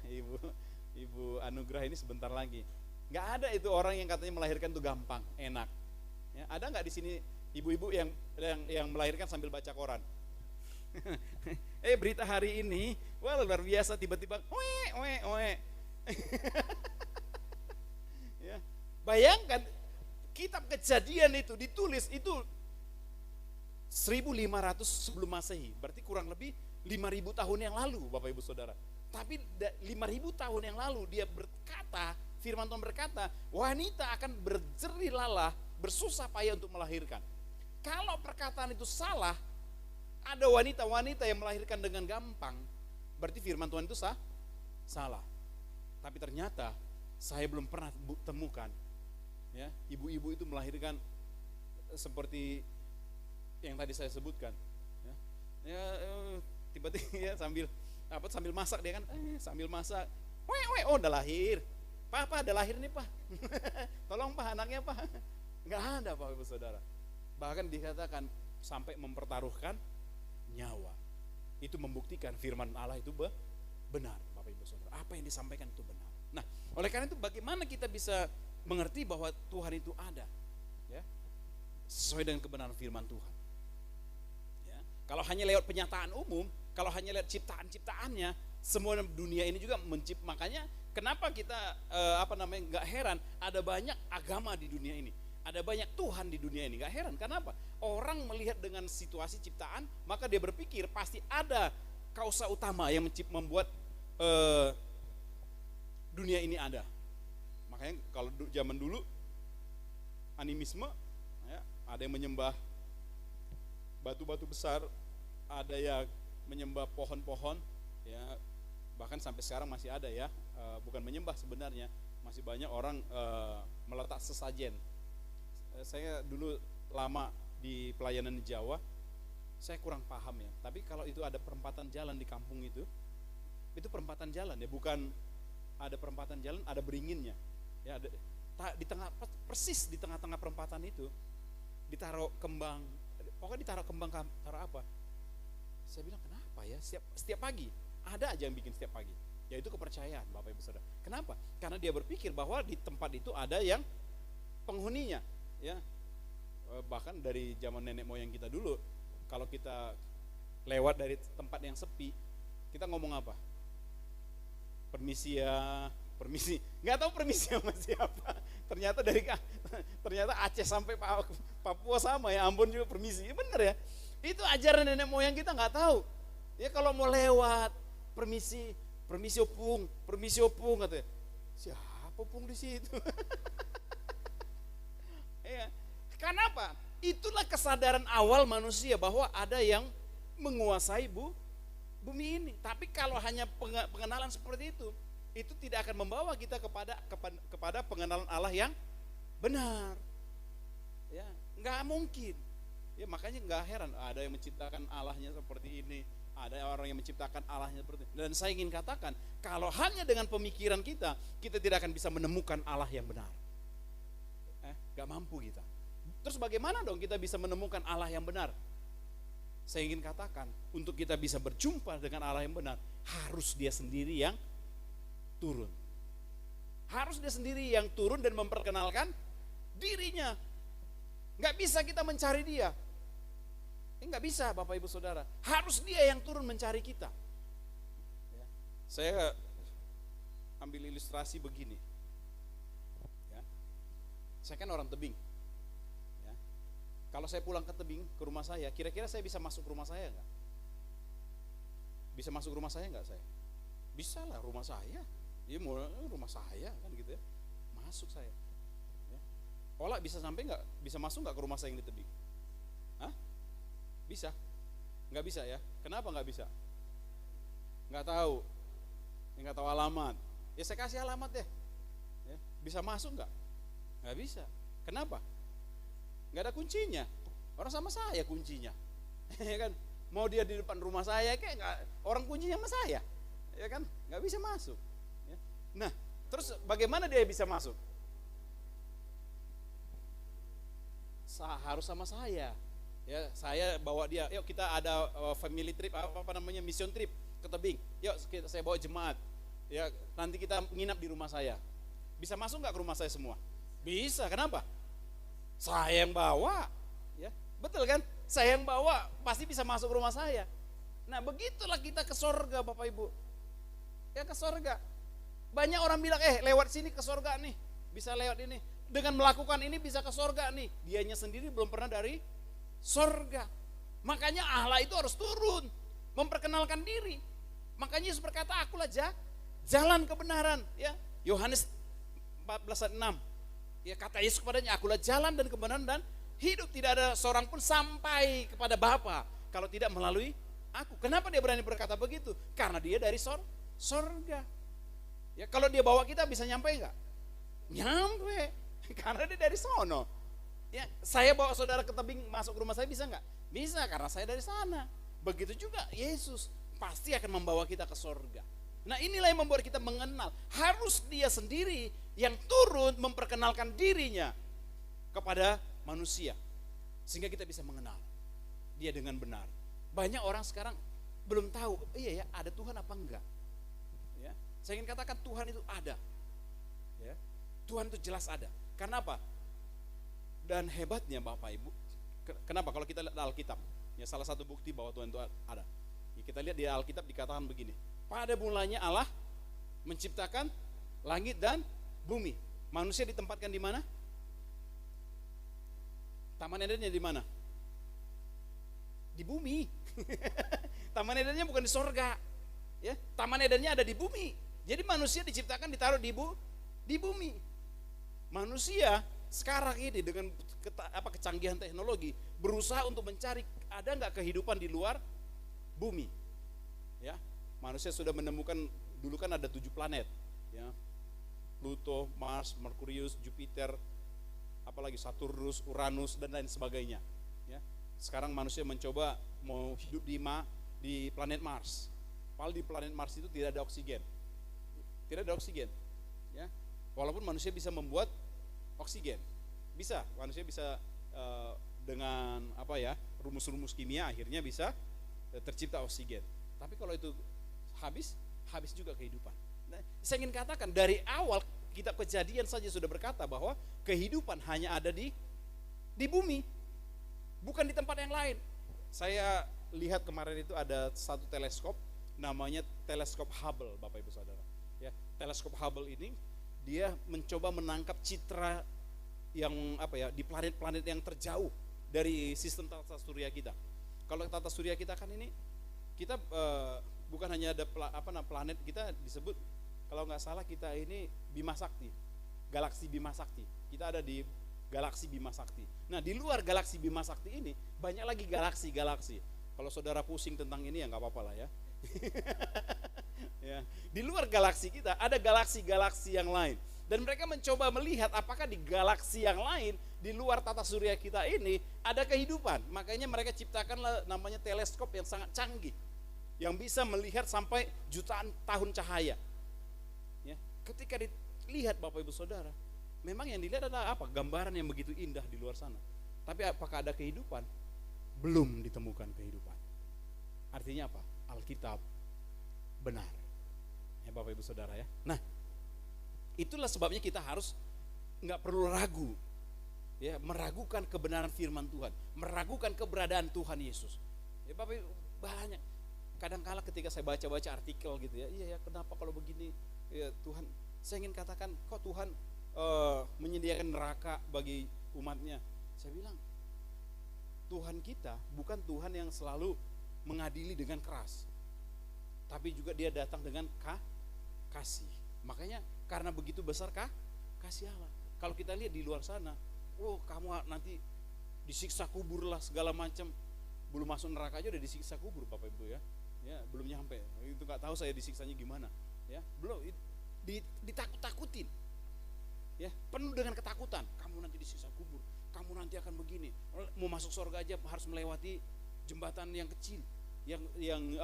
Ibu Anugrah ini sebentar lagi. Nggak ada itu orang yang katanya melahirkan itu gampang, enak. Ya, ada nggak di sini ibu-ibu yang melahirkan sambil baca koran? Berita hari ini, wah luar biasa, tiba-tiba, Ya, bayangkan kitab Kejadian itu ditulis itu 1500 sebelum Masehi, berarti kurang lebih 5000 tahun yang lalu Bapak Ibu Saudara. Tapi 5000 tahun yang lalu dia berkata, firman Tuhan berkata, wanita akan berjerih lelah, bersusah payah untuk melahirkan. Kalau perkataan itu salah, ada wanita-wanita yang melahirkan dengan gampang, berarti firman Tuhan itu salah. Tapi ternyata saya belum pernah temukan ya, ibu-ibu itu melahirkan seperti yang tadi saya sebutkan. Tiba-tiba ya, sambil masak dia kan, sambil masak, oh udah lahir, Pak udah lahir nih Pak, tolong Pak anaknya Pak. Nggak ada Bapak Ibu Saudara. Bahkan dikatakan sampai mempertaruhkan nyawa. Itu membuktikan firman Allah itu benar Bapak Ibu Saudara. Apa yang disampaikan itu benar. Nah, oleh karena itu bagaimana kita bisa mengerti bahwa Tuhan itu ada, ya, sesuai dengan kebenaran firman Tuhan. Ya, kalau hanya lewat penyataan umum, kalau hanya lewat ciptaan-ciptaannya, semua dunia ini juga makanya kenapa kita nggak heran ada banyak agama di dunia ini, ada banyak Tuhan di dunia ini, nggak heran. Kenapa? Orang melihat dengan situasi ciptaan, maka dia berpikir pasti ada kausa utama yang membuat dunia ini ada. Makanya kalau zaman dulu animisme, ya, ada yang menyembah batu-batu besar, ada yang menyembah pohon-pohon, ya, bahkan sampai sekarang masih ada ya, bukan menyembah sebenarnya, masih banyak orang meletak sesajen. Saya dulu lama di pelayanan di Jawa, saya kurang paham ya, tapi kalau itu ada perempatan jalan di kampung itu perempatan jalan ya, bukan ada perempatan jalan, ada beringinnya, ya, di tengah, persis di tengah-tengah perempatan itu ditaruh kembang, pokoknya ditaruh kembang, taruh apa? Saya bilang kenapa ya? Setiap pagi ada aja yang bikin setiap pagi. Yaitu kepercayaan Bapak Ibu Saudara. Kenapa? Karena dia berpikir bahwa di tempat itu ada yang penghuninya, ya. Bahkan dari zaman nenek moyang kita dulu, kalau kita lewat dari tempat yang sepi, kita ngomong apa? Permisi ya, permisi. Nggak tahu permisi sama siapa. Ternyata Aceh sampai Papua sama ya, Ambon juga permisi. Ya bener ya. Itu ajaran nenek moyang kita, nggak tahu. Ya kalau mau lewat, permisi opung katanya. Siapa opung di situ? Ya. Kenapa? Itulah kesadaran awal manusia bahwa ada yang menguasai bumi ini. Tapi kalau hanya pengenalan seperti itu tidak akan membawa kita kepada pengenalan Allah yang benar. Ya, nggak mungkin. Ya, makanya nggak heran ada yang menciptakan Allahnya seperti ini, ada orang yang menciptakan Allahnya seperti ini. Dan saya ingin katakan, kalau hanya dengan pemikiran kita tidak akan bisa menemukan Allah yang benar. Nggak mampu kita. Terus bagaimana dong kita bisa menemukan Allah yang benar? Saya ingin katakan, untuk kita bisa berjumpa dengan Allah yang benar, harus dia sendiri yang turun. Harus dia sendiri yang turun dan memperkenalkan dirinya. Nggak bisa kita mencari dia. Nggak bisa Bapak Ibu Saudara. Harus dia yang turun mencari kita. Ya. Saya ambil ilustrasi begini. Ya. Saya kan orang Tebing. Kalau saya pulang ke Tebing, ke rumah saya, kira-kira saya bisa masuk rumah saya nggak? Bisa masuk rumah saya nggak saya? Bisa lah, rumah saya. Ya mau rumah saya kan gitu ya. Masuk saya. Ya. Ola bisa sampai nggak? Bisa masuk nggak ke rumah saya yang di Tebing? Hah? Bisa? Nggak bisa ya? Kenapa nggak bisa? Nggak tahu. Nggak tahu alamat. Ya saya kasih alamat deh. Ya. Bisa masuk nggak? Nggak bisa. Kenapa? Nggak ada kuncinya. Orang sama saya kuncinya. Ya kan? Mau dia di depan rumah saya kayak nggak, orang kuncinya sama saya. Ya kan? Nggak bisa masuk. Ya. Nah, terus bagaimana dia bisa masuk? Harus sama saya. Ya, saya bawa dia. Yuk kita ada family trip, apa namanya, mission trip ke Tebing. Yuk saya bawa jemaat. Ya, nanti kita nginap di rumah saya. Bisa masuk nggak ke rumah saya semua? Bisa. Kenapa? Saya yang bawa, ya betul kan? Saya yang bawa, pasti bisa masuk rumah saya. Nah begitulah kita ke sorga Bapak Ibu. Ya ke sorga. Banyak orang bilang, lewat sini ke sorga nih, bisa lewat ini. Dengan melakukan ini bisa ke sorga nih. Dianya sendiri belum pernah dari sorga. Makanya Allah itu harus turun, memperkenalkan diri. Makanya Yesus berkata, akulah jalan kebenaran. Ya, Yohanes 14 ayat 6. Ya, kata Yesus kepadanya, akulah jalan dan kebenaran dan hidup. Tidak ada seorang pun sampai kepada Bapa kalau tidak melalui aku. Kenapa dia berani berkata begitu? Karena dia dari sorga. Ya, kalau dia bawa kita bisa nyampe enggak? Nyampe. Karena dia dari sono. Ya, saya bawa saudara ke Tebing masuk rumah saya bisa enggak? Bisa, karena saya dari sana. Begitu juga Yesus pasti akan membawa kita ke sorga. Nah inilah yang membuat kita mengenal. Harus dia sendiri yang turun memperkenalkan dirinya kepada manusia. Sehingga kita bisa mengenal dia dengan benar. Banyak orang sekarang belum tahu, iya ya ada Tuhan apa enggak. Ya, saya ingin katakan Tuhan itu ada. Ya, Tuhan itu jelas ada. Karena apa? Dan hebatnya Bapak Ibu, kenapa kalau kita lihat Alkitab, ya salah satu bukti bahwa Tuhan itu ada. Ya, kita lihat di Alkitab dikatakan begini. Pada mulanya Allah menciptakan langit dan bumi. Manusia ditempatkan di mana? Taman Edennya di mana? Di bumi. Taman Edennya bukan di sorga. Ya, Taman Edennya ada di bumi. Jadi manusia diciptakan ditaruh di bumi. Manusia sekarang ini dengan kecanggihan teknologi berusaha untuk mencari ada nggak kehidupan di luar bumi. Ya, manusia sudah menemukan, dulu kan ada 7 planet, ya, Pluto, Mars, Merkurius, Jupiter, apalagi Saturnus, Uranus dan lain sebagainya. Ya, sekarang manusia mencoba mau hidup di planet Mars. Padahal di planet Mars itu tidak ada oksigen, ya. Walaupun manusia bisa membuat oksigen, manusia bisa dengan rumus-rumus kimia akhirnya bisa tercipta oksigen. Tapi kalau itu habis juga kehidupan. Nah, saya ingin katakan dari awal kitab Kejadian saja sudah berkata bahwa kehidupan hanya ada di bumi, bukan di tempat yang lain. Saya lihat kemarin itu ada satu teleskop, namanya teleskop Hubble, Bapak Ibu Saudara. Ya, teleskop Hubble ini dia mencoba menangkap citra yang di planet-planet yang terjauh dari sistem tata surya kita. Kalau tata surya kita kan ini kita bukan hanya ada planet, kita disebut kalau nggak salah kita ini Bima Sakti, galaksi Bima Sakti. Kita ada di galaksi Bima Sakti. Nah, di luar galaksi Bima Sakti ini banyak lagi galaksi-galaksi. Kalau saudara pusing tentang ini ya nggak apa-apa lah ya. Ya, di luar galaksi kita ada galaksi-galaksi yang lain. Dan mereka mencoba melihat apakah di galaksi yang lain di luar tata surya kita ini ada kehidupan. Makanya mereka ciptakanlah namanya teleskop yang sangat canggih, yang bisa melihat sampai jutaan tahun cahaya. Ya, ketika dilihat Bapak Ibu Saudara, memang yang dilihat adalah apa? Gambaran yang begitu indah di luar sana. Tapi apakah ada kehidupan? Belum ditemukan kehidupan. Artinya apa? Alkitab benar. Ya Bapak Ibu Saudara ya. Nah, itulah sebabnya kita harus nggak perlu ragu, ya, meragukan kebenaran firman Tuhan, meragukan keberadaan Tuhan Yesus. Ya Bapak Ibu, banyak. Kadang-kala ketika saya baca-baca artikel gitu ya, iya ya kenapa kalau begini, ya Tuhan, saya ingin katakan kok Tuhan menyediakan neraka bagi umatnya. Saya bilang, Tuhan kita bukan Tuhan yang selalu mengadili dengan keras, tapi juga dia datang dengan kasih. Makanya karena begitu besar kasih Allah. Kalau kita lihat di luar sana, kamu nanti disiksa kubur lah segala macam. Belum masuk neraka aja udah disiksa kubur Bapak Ibu ya. Ya, belum nyampe. Itu nggak tahu saya disiksanya gimana. Ya, belum ditakut-takutin. Ya, penuh dengan ketakutan. Kamu nanti disiksa kubur. Kamu nanti akan begini. Mau masuk surga aja harus melewati jembatan yang kecil. Yang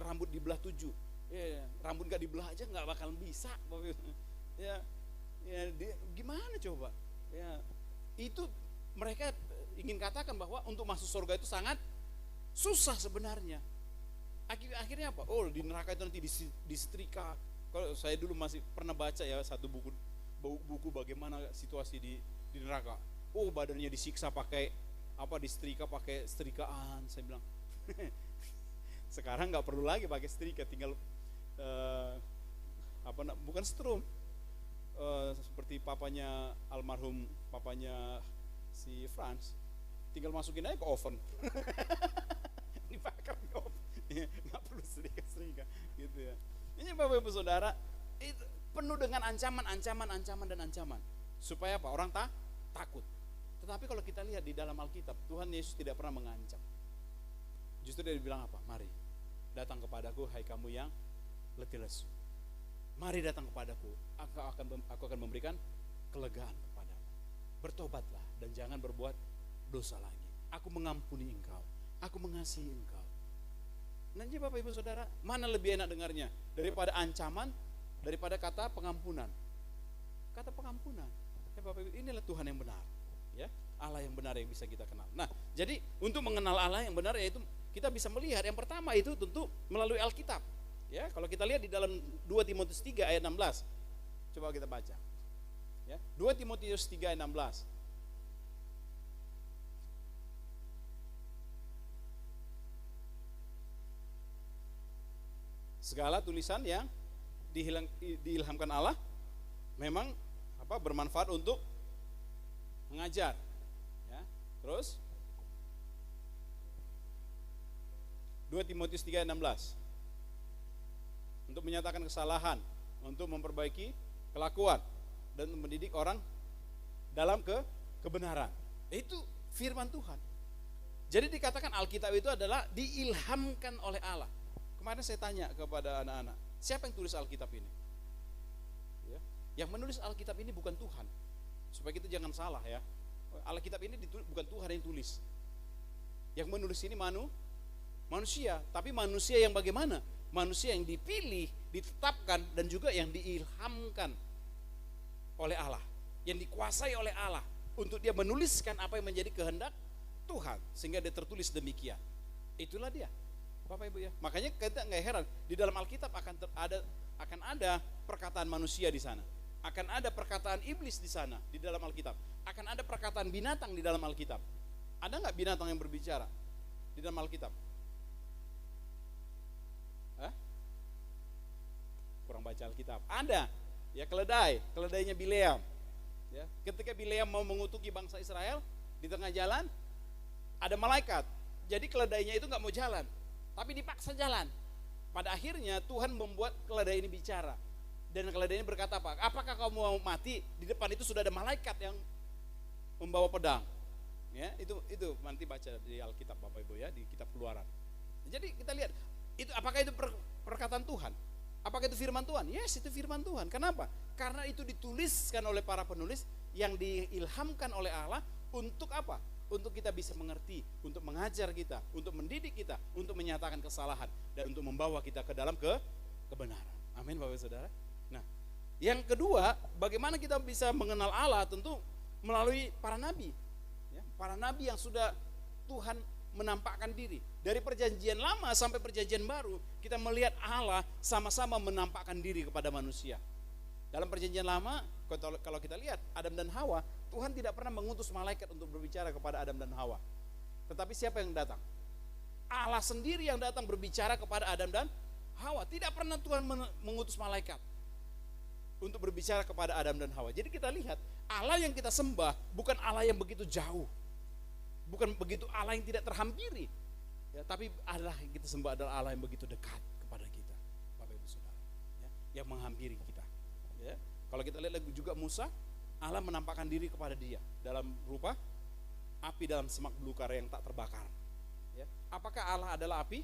rambut dibelah 7. Ya, rambut gak dibelah aja nggak bakal bisa. Ya, gimana coba? Ya, itu mereka ingin katakan bahwa untuk masuk surga itu sangat susah sebenarnya. Akhirnya apa? Di neraka itu nanti disetrika. Kalau saya dulu masih pernah baca ya satu buku bagaimana situasi di neraka. Badannya disiksa pakai disetrika pakai setrikaan. Saya bilang sekarang nggak perlu lagi pakai setrika, tinggal bukan strum, seperti almarhum papanya si Franz, tinggal masukin aja ke oven. Dibakar di oven, nggak perlu setrika gitu ya. Ini Bapak Ibu Saudara, itu penuh dengan ancaman supaya apa? Orang takut. Tetapi kalau kita lihat di dalam Alkitab, Tuhan Yesus tidak pernah mengancam. Justru dia bilang apa? Mari datang kepadaku, hai kamu yang letih lesu. Mari datang kepadaku, aku akan memberikan kelegaan kepadamu. Bertobatlah dan jangan berbuat dosa lagi. Aku mengampuni engkau, aku mengasihi engkau. Nanti Bapak Ibu Saudara, mana lebih enak dengarnya? Daripada ancaman, daripada kata pengampunan. Kata pengampunan. Ya Bapak Ibu, inilah Tuhan yang benar. Ya, Allah yang benar yang bisa kita kenal. Nah, jadi untuk mengenal Allah yang benar yaitu kita bisa melihat yang pertama itu tentu melalui Alkitab. Ya, kalau kita lihat di dalam 2 Timotius 3 ayat 16. Coba kita baca. Ya, 2 Timotius 3 ayat 16. Segala tulisan yang diilhamkan Allah memang bermanfaat untuk mengajar. Ya, terus 2 Timotius 3 ayat 16. untuk menyatakan kesalahan, untuk memperbaiki kelakuan, dan mendidik orang dalam kebenaran. Itu firman Tuhan. Jadi dikatakan Alkitab itu adalah diilhamkan oleh Allah. Kemarin saya tanya kepada anak-anak, siapa yang tulis Alkitab ini? Ya, yang menulis Alkitab ini bukan Tuhan. Supaya kita jangan salah ya. Alkitab ini bukan Tuhan yang tulis. Yang menulis ini manusia. Tapi manusia yang bagaimana? Manusia yang dipilih, ditetapkan, dan juga yang diilhamkan oleh Allah. Yang dikuasai oleh Allah. Untuk dia menuliskan apa yang menjadi kehendak Tuhan, sehingga dia tertulis demikian. Itulah dia, Bapak Ibu ya. Makanya kita nggak heran di dalam Alkitab akan ada perkataan manusia di sana, akan ada perkataan iblis di sana di dalam Alkitab, akan ada perkataan binatang di dalam Alkitab. Ada nggak binatang yang berbicara di dalam Alkitab? Hah? Kurang baca Alkitab. Ada, ya keledainya Bileam. Ya, ketika Bileam mau mengutuki bangsa Israel di tengah jalan, ada malaikat. Jadi keledainya itu nggak mau jalan, tapi dipaksa jalan. Pada akhirnya Tuhan membuat keledai ini bicara. Dan keledai ini berkata apa? Apakah kamu mau mati? Di depan itu sudah ada malaikat yang membawa pedang. Ya, itu nanti baca di Alkitab Bapak Ibu ya, di kitab Keluaran. Jadi kita lihat, itu apakah itu perkataan Tuhan? Apakah itu firman Tuhan? Yes, itu firman Tuhan. Kenapa? Karena itu dituliskan oleh para penulis yang diilhamkan oleh Allah untuk apa? Untuk kita bisa mengerti, untuk mengajar kita, untuk mendidik kita, untuk menyatakan kesalahan, dan untuk membawa kita ke dalam kebenaran. Amin Bapak Saudara. Nah, yang kedua, bagaimana kita bisa mengenal Allah? Tentu melalui para nabi. Ya, para nabi yang sudah Tuhan menampakkan diri. Dari perjanjian lama sampai perjanjian baru, kita melihat Allah sama-sama menampakkan diri kepada manusia. Dalam perjanjian lama, kalau kita lihat Adam dan Hawa, Tuhan tidak pernah mengutus malaikat untuk berbicara kepada Adam dan Hawa. Tetapi siapa yang datang? Allah sendiri yang datang berbicara kepada Adam dan Hawa. Tidak pernah Tuhan mengutus malaikat untuk berbicara kepada Adam dan Hawa. Jadi kita lihat, Allah yang kita sembah bukan Allah yang begitu jauh. Bukan begitu Allah yang tidak terhampiri. Ya, tapi Allah yang kita sembah adalah Allah yang begitu dekat kepada kita, Bapak Ibu Saudara. Ya, yang menghampiri kita. Ya, kalau kita lihat lagi juga Musa, Allah menampakkan diri kepada dia dalam rupa api dalam semak belukar yang tak terbakar. Ya, apakah Allah adalah api?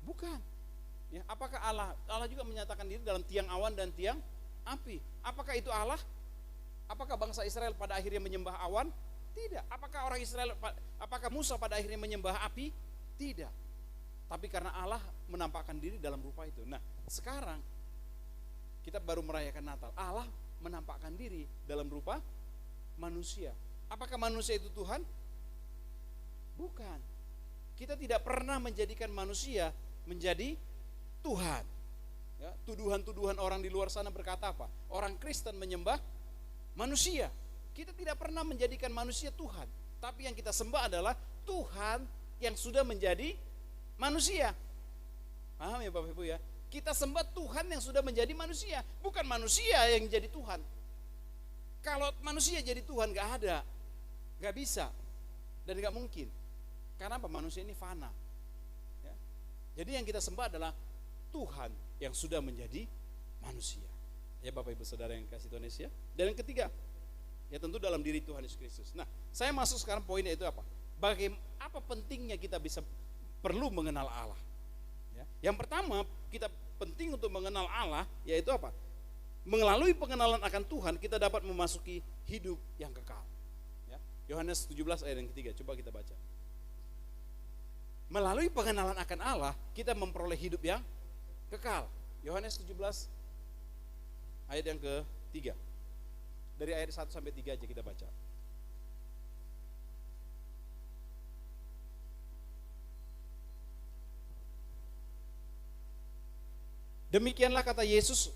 Bukan. Ya, apakah Allah juga menyatakan diri dalam tiang awan dan tiang api? Apakah itu Allah? Apakah bangsa Israel pada akhirnya menyembah awan? Tidak. Apakah Musa pada akhirnya menyembah api? Tidak. Tapi karena Allah menampakkan diri dalam rupa itu. Nah, sekarang kita baru merayakan Natal. Allah menampakkan diri dalam rupa manusia. Apakah manusia itu Tuhan? Bukan. Kita tidak pernah menjadikan manusia menjadi Tuhan. Ya, tuduhan-tuduhan orang di luar sana berkata apa? Orang Kristen menyembah manusia. Kita tidak pernah menjadikan manusia Tuhan. Tapi yang kita sembah adalah Tuhan yang sudah menjadi manusia. Paham ya Bapak Ibu ya? Kita sembah Tuhan yang sudah menjadi manusia, bukan manusia yang jadi Tuhan. Kalau manusia jadi Tuhan gak ada, gak bisa, dan gak mungkin. Karena apa? Manusia ini fana. Ya. Jadi yang kita sembah adalah Tuhan yang sudah menjadi manusia. Ya Bapak Ibu Saudara yang kasih Tuhan Yesus ya. Dan yang ketiga, ya tentu dalam diri Tuhan Yesus Kristus. Nah, saya masuk sekarang poinnya itu apa? Apa pentingnya kita bisa perlu mengenal Allah? Ya. Yang pertama, kita penting untuk mengenal Allah, yaitu apa? Melalui pengenalan akan Tuhan, kita dapat memasuki hidup yang kekal. Ya. Yohanes 17 ayat yang ketiga, coba kita baca. Melalui pengenalan akan Allah, kita memperoleh hidup yang kekal. Yohanes 17 ayat yang ketiga. Dari ayat 1 sampai 3 aja kita baca. Demikianlah kata Yesus,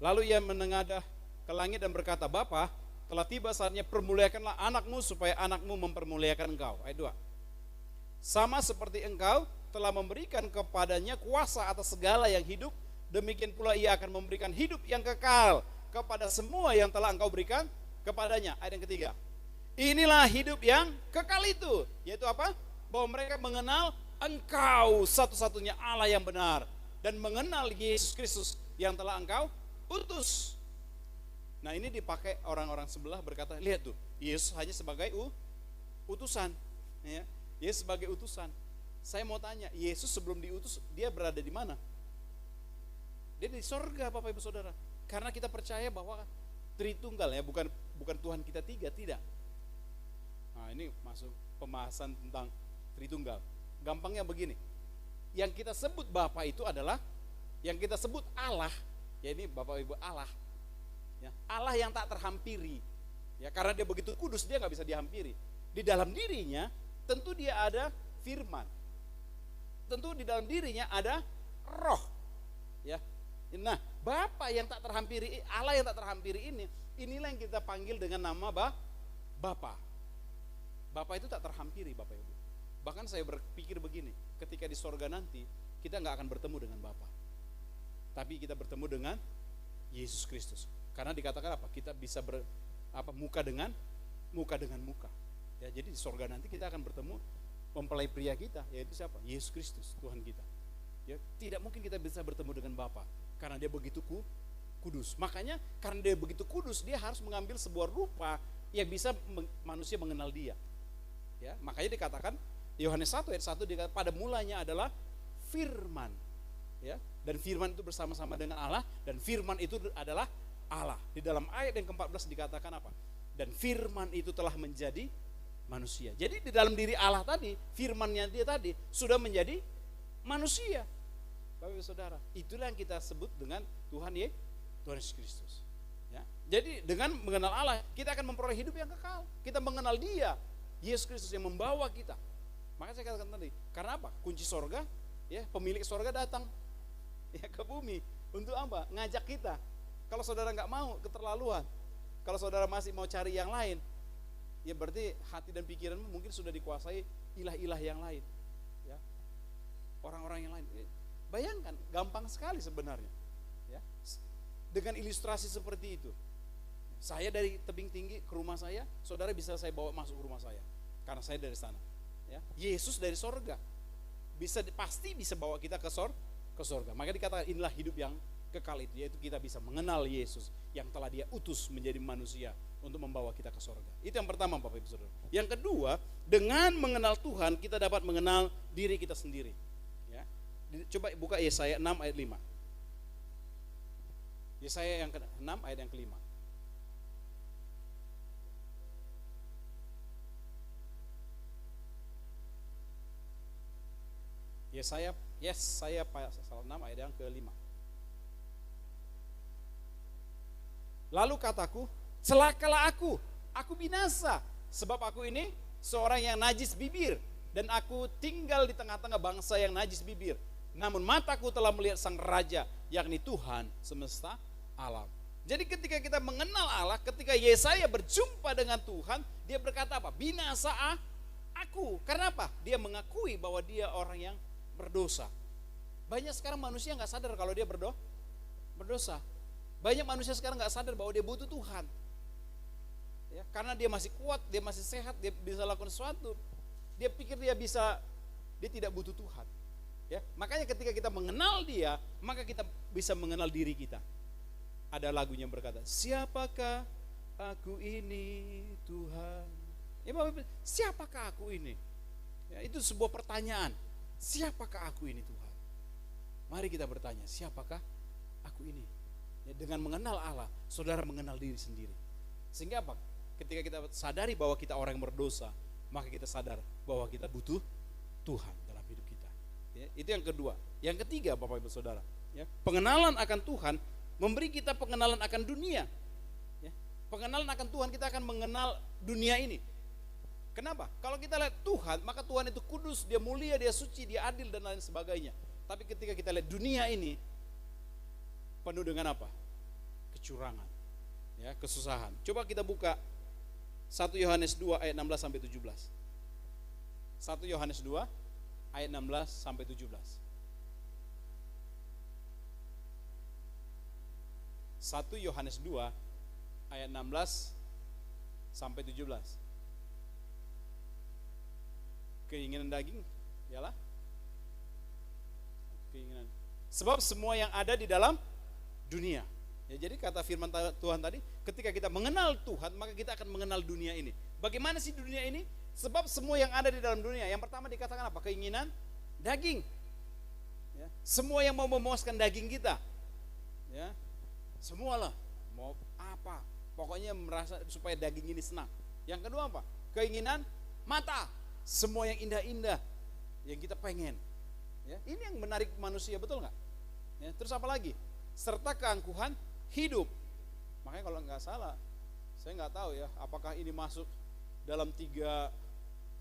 lalu ia menengadah ke langit dan berkata, Bapa, telah tiba saatnya permuliakanlah anakmu supaya anakmu mempermuliakan engkau. Ayat 2. Sama seperti engkau telah memberikan kepadanya kuasa atas segala yang hidup, demikian pula ia akan memberikan hidup yang kekal kepada semua yang telah engkau berikan kepadanya. Ayat yang ketiga. Inilah hidup yang kekal itu, yaitu apa? Bahwa mereka mengenal engkau satu-satunya Allah yang benar dan mengenal Yesus Kristus yang telah engkau utus. Nah, ini dipakai orang-orang sebelah berkata, lihat tuh, Yesus hanya sebagai utusan, ya. Yesus sebagai utusan. Saya mau tanya, Yesus sebelum diutus dia berada di mana? Dia di sorga, Bapak Ibu Saudara. Karena kita percaya bahwa Tritunggal, ya, bukan Tuhan kita tiga, tidak. Nah, ini masuk pembahasan tentang Tritunggal. Gampangnya begini, yang kita sebut Bapa itu adalah, yang kita sebut Allah, ya ini Bapak Ibu Allah, ya, Allah yang tak terhampiri, ya, karena dia begitu kudus dia nggak bisa dihampiri. Di dalam dirinya tentu dia ada firman, tentu di dalam dirinya ada roh, ya. Nah, Bapa yang tak terhampiri, Allah yang tak terhampiri ini, inilah yang kita panggil dengan nama Bapa. Bapa itu tak terhampiri, Bapak Ibu. Bahkan saya berpikir begini, ketika di sorga nanti kita nggak akan bertemu dengan Bapa, tapi kita bertemu dengan Yesus Kristus. Karena dikatakan apa? Kita bisa muka dengan muka. Ya, jadi di sorga nanti kita akan bertemu mempelai pria kita, yaitu siapa? Yesus Kristus, Tuhan kita. Ya, tidak mungkin kita bisa bertemu dengan Bapa karena dia begitu kudus. Makanya karena dia begitu kudus, dia harus mengambil sebuah rupa yang bisa manusia mengenal dia. Ya, makanya dikatakan Yohanes 1 ayat 1 dikatakan pada mulanya adalah firman. Ya, dan firman itu bersama-sama dengan Allah, dan firman itu adalah Allah. Di dalam ayat yang ke-14 dikatakan apa? Dan firman itu telah menjadi manusia. Jadi di dalam diri Allah tadi, firmannya dia tadi sudah menjadi manusia. Bapak Ibu Saudara, itulah yang kita sebut dengan Tuhan Yesus Kristus. Ya. Jadi dengan mengenal Allah, kita akan memperoleh hidup yang kekal. Kita mengenal Dia, Yesus Kristus yang membawa kita. Makanya saya katakan tadi, karena apa? Kunci sorga, ya, pemilik sorga datang, ya, ke bumi untuk apa? Ngajak kita. Kalau saudara nggak mau, keterlaluan. Kalau saudara masih mau cari yang lain, ya berarti hati dan pikiranmu mungkin sudah dikuasai ilah-ilah yang lain, ya, orang-orang yang lain. Bayangkan, gampang sekali sebenarnya, ya, dengan ilustrasi seperti itu. Saya dari tebing tinggi ke rumah saya, saudara bisa saya bawa masuk ke rumah saya, karena saya dari sana. Ya, Yesus dari sorga pasti bisa bawa kita ke sorga. Maka dikatakan inilah hidup yang kekal itu, yaitu kita bisa mengenal Yesus yang telah Dia utus menjadi manusia untuk membawa kita ke sorga. Itu yang pertama, Bapak Ibu Saudara. Yang kedua, dengan mengenal Tuhan kita dapat mengenal diri kita sendiri. Ya, coba buka Yesaya 6 ayat 5. Yesaya yang ke-6 ayat yang ke-5. Yesaya pasal 6 ayat yang ke-5. Lalu kataku, celakalah aku binasa, sebab aku ini seorang yang najis bibir, dan aku tinggal di tengah-tengah bangsa yang najis bibir. Namun mataku telah melihat Sang Raja, yakni Tuhan semesta alam. Jadi ketika kita mengenal Allah, ketika Yesaya berjumpa dengan Tuhan, dia berkata apa? Binasa aku. Karena apa? Dia mengakui bahwa dia orang yang berdosa. Banyak sekarang manusia nggak sadar kalau dia berdosa. Banyak manusia sekarang nggak sadar bahwa dia butuh Tuhan. Ya, karena dia masih kuat, dia masih sehat, dia bisa lakukan sesuatu. Dia pikir dia tidak butuh Tuhan. Ya, makanya ketika kita mengenal Dia, maka kita bisa mengenal diri kita. Ada lagunya berkata, siapakah aku ini Tuhan? Ya, siapakah aku ini? Ya, itu sebuah pertanyaan. Siapakah aku ini Tuhan? Mari kita bertanya, siapakah aku ini? Ya, dengan mengenal Allah, saudara mengenal diri sendiri. Sehingga apa? Ketika kita sadari bahwa kita orang yang berdosa, maka kita sadar bahwa kita butuh Tuhan dalam hidup kita. Ya, itu yang kedua. Yang ketiga, Bapak Ibu Saudara, ya, pengenalan akan Tuhan memberi kita pengenalan akan dunia. Ya, pengenalan akan Tuhan, kita akan mengenal dunia ini. Kenapa? Kalau kita lihat Tuhan, maka Tuhan itu kudus, Dia mulia, Dia suci, Dia adil dan lain sebagainya. Tapi ketika kita lihat dunia ini penuh dengan apa? Kecurangan, ya, kesusahan. Coba kita buka 1 Yohanes 2 ayat 16 sampai 17. 1 Yohanes 2 ayat 16 sampai 17. 1 Yohanes 2 ayat 16 sampai 17. Keinginan daging ialah keinginan. Sebab semua yang ada di dalam dunia. Ya, jadi kata firman Tuhan tadi, ketika kita mengenal Tuhan, maka kita akan mengenal dunia ini. Bagaimana sih dunia ini? Sebab semua yang ada di dalam dunia, yang pertama dikatakan apa? Keinginan daging. Ya, semua yang mau memuaskan daging kita. Ya, semualah. Mau apa? Pokoknya merasa supaya daging ini senang. Yang kedua apa? Keinginan mata. Semua yang indah-indah yang kita pengen. Ya, ini yang menarik manusia, betul nggak? Ya, terus apa lagi? Serta keangkuhan hidup. Makanya kalau nggak salah, saya nggak tahu ya, apakah ini masuk dalam 3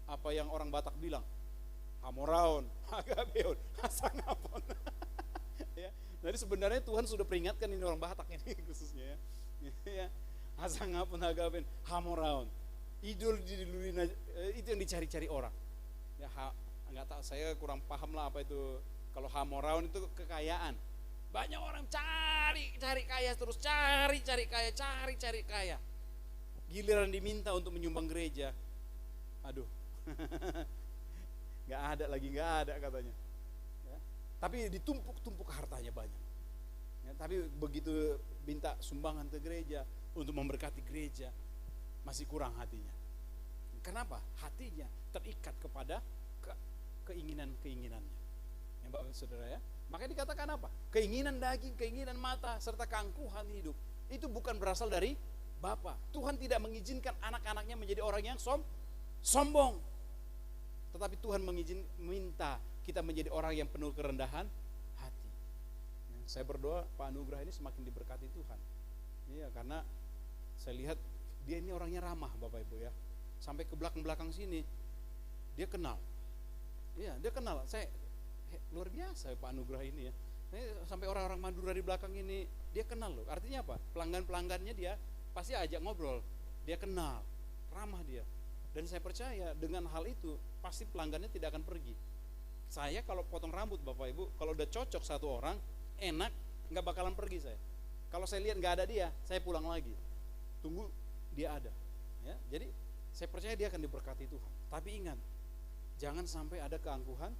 apa yang orang Batak bilang, hamoraon, agabeon, hasangapon. Ya, jadi sebenarnya Tuhan sudah peringatkan ini orang Batak ini khususnya ya. Ya, hasangapon, agabeon, hamoraon. Idul itu yang dicari-cari orang. Ya, nggak tahu, saya kurang paham lah apa itu. Kalau hamoraon itu kekayaan. Banyak orang cari kaya terus, cari kaya. Giliran diminta untuk menyumbang gereja, aduh, nggak ada katanya. Ya, tapi ditumpuk hartanya banyak. Ya, tapi begitu minta sumbangan ke gereja untuk memberkati gereja, masih kurang hatinya. Kenapa? Hatinya terikat kepada keinginan-keinginannya. Ya, Bapak Saudara ya. Makanya dikatakan apa? Keinginan daging, keinginan mata, serta keangkuhan hidup. Itu bukan berasal dari Bapa. Tuhan tidak mengizinkan anak-anaknya menjadi orang yang sombong. Tetapi Tuhan minta kita menjadi orang yang penuh kerendahan hati. Saya berdoa Pak Anugrah ini semakin diberkati Tuhan. Iya, karena saya lihat dia ini orangnya ramah, Bapak Ibu ya. Sampai ke belakang-belakang sini dia kenal. Iya, dia kenal. Saya luar biasa Pak Anugrah ini ya. Sampai orang-orang Madura di belakang ini dia kenal loh. Artinya apa? Pelanggan-pelanggannya dia pasti ajak ngobrol. Dia kenal, ramah dia. Dan saya percaya dengan hal itu pasti pelanggannya tidak akan pergi. Saya kalau potong rambut Bapak Ibu, kalau udah cocok satu orang, enak, nggak bakalan pergi saya. Kalau saya lihat nggak ada dia, saya pulang lagi. Tunggu dia ada. Ya, jadi saya percaya dia akan diberkati Tuhan. Tapi ingat, jangan sampai ada keangkuhan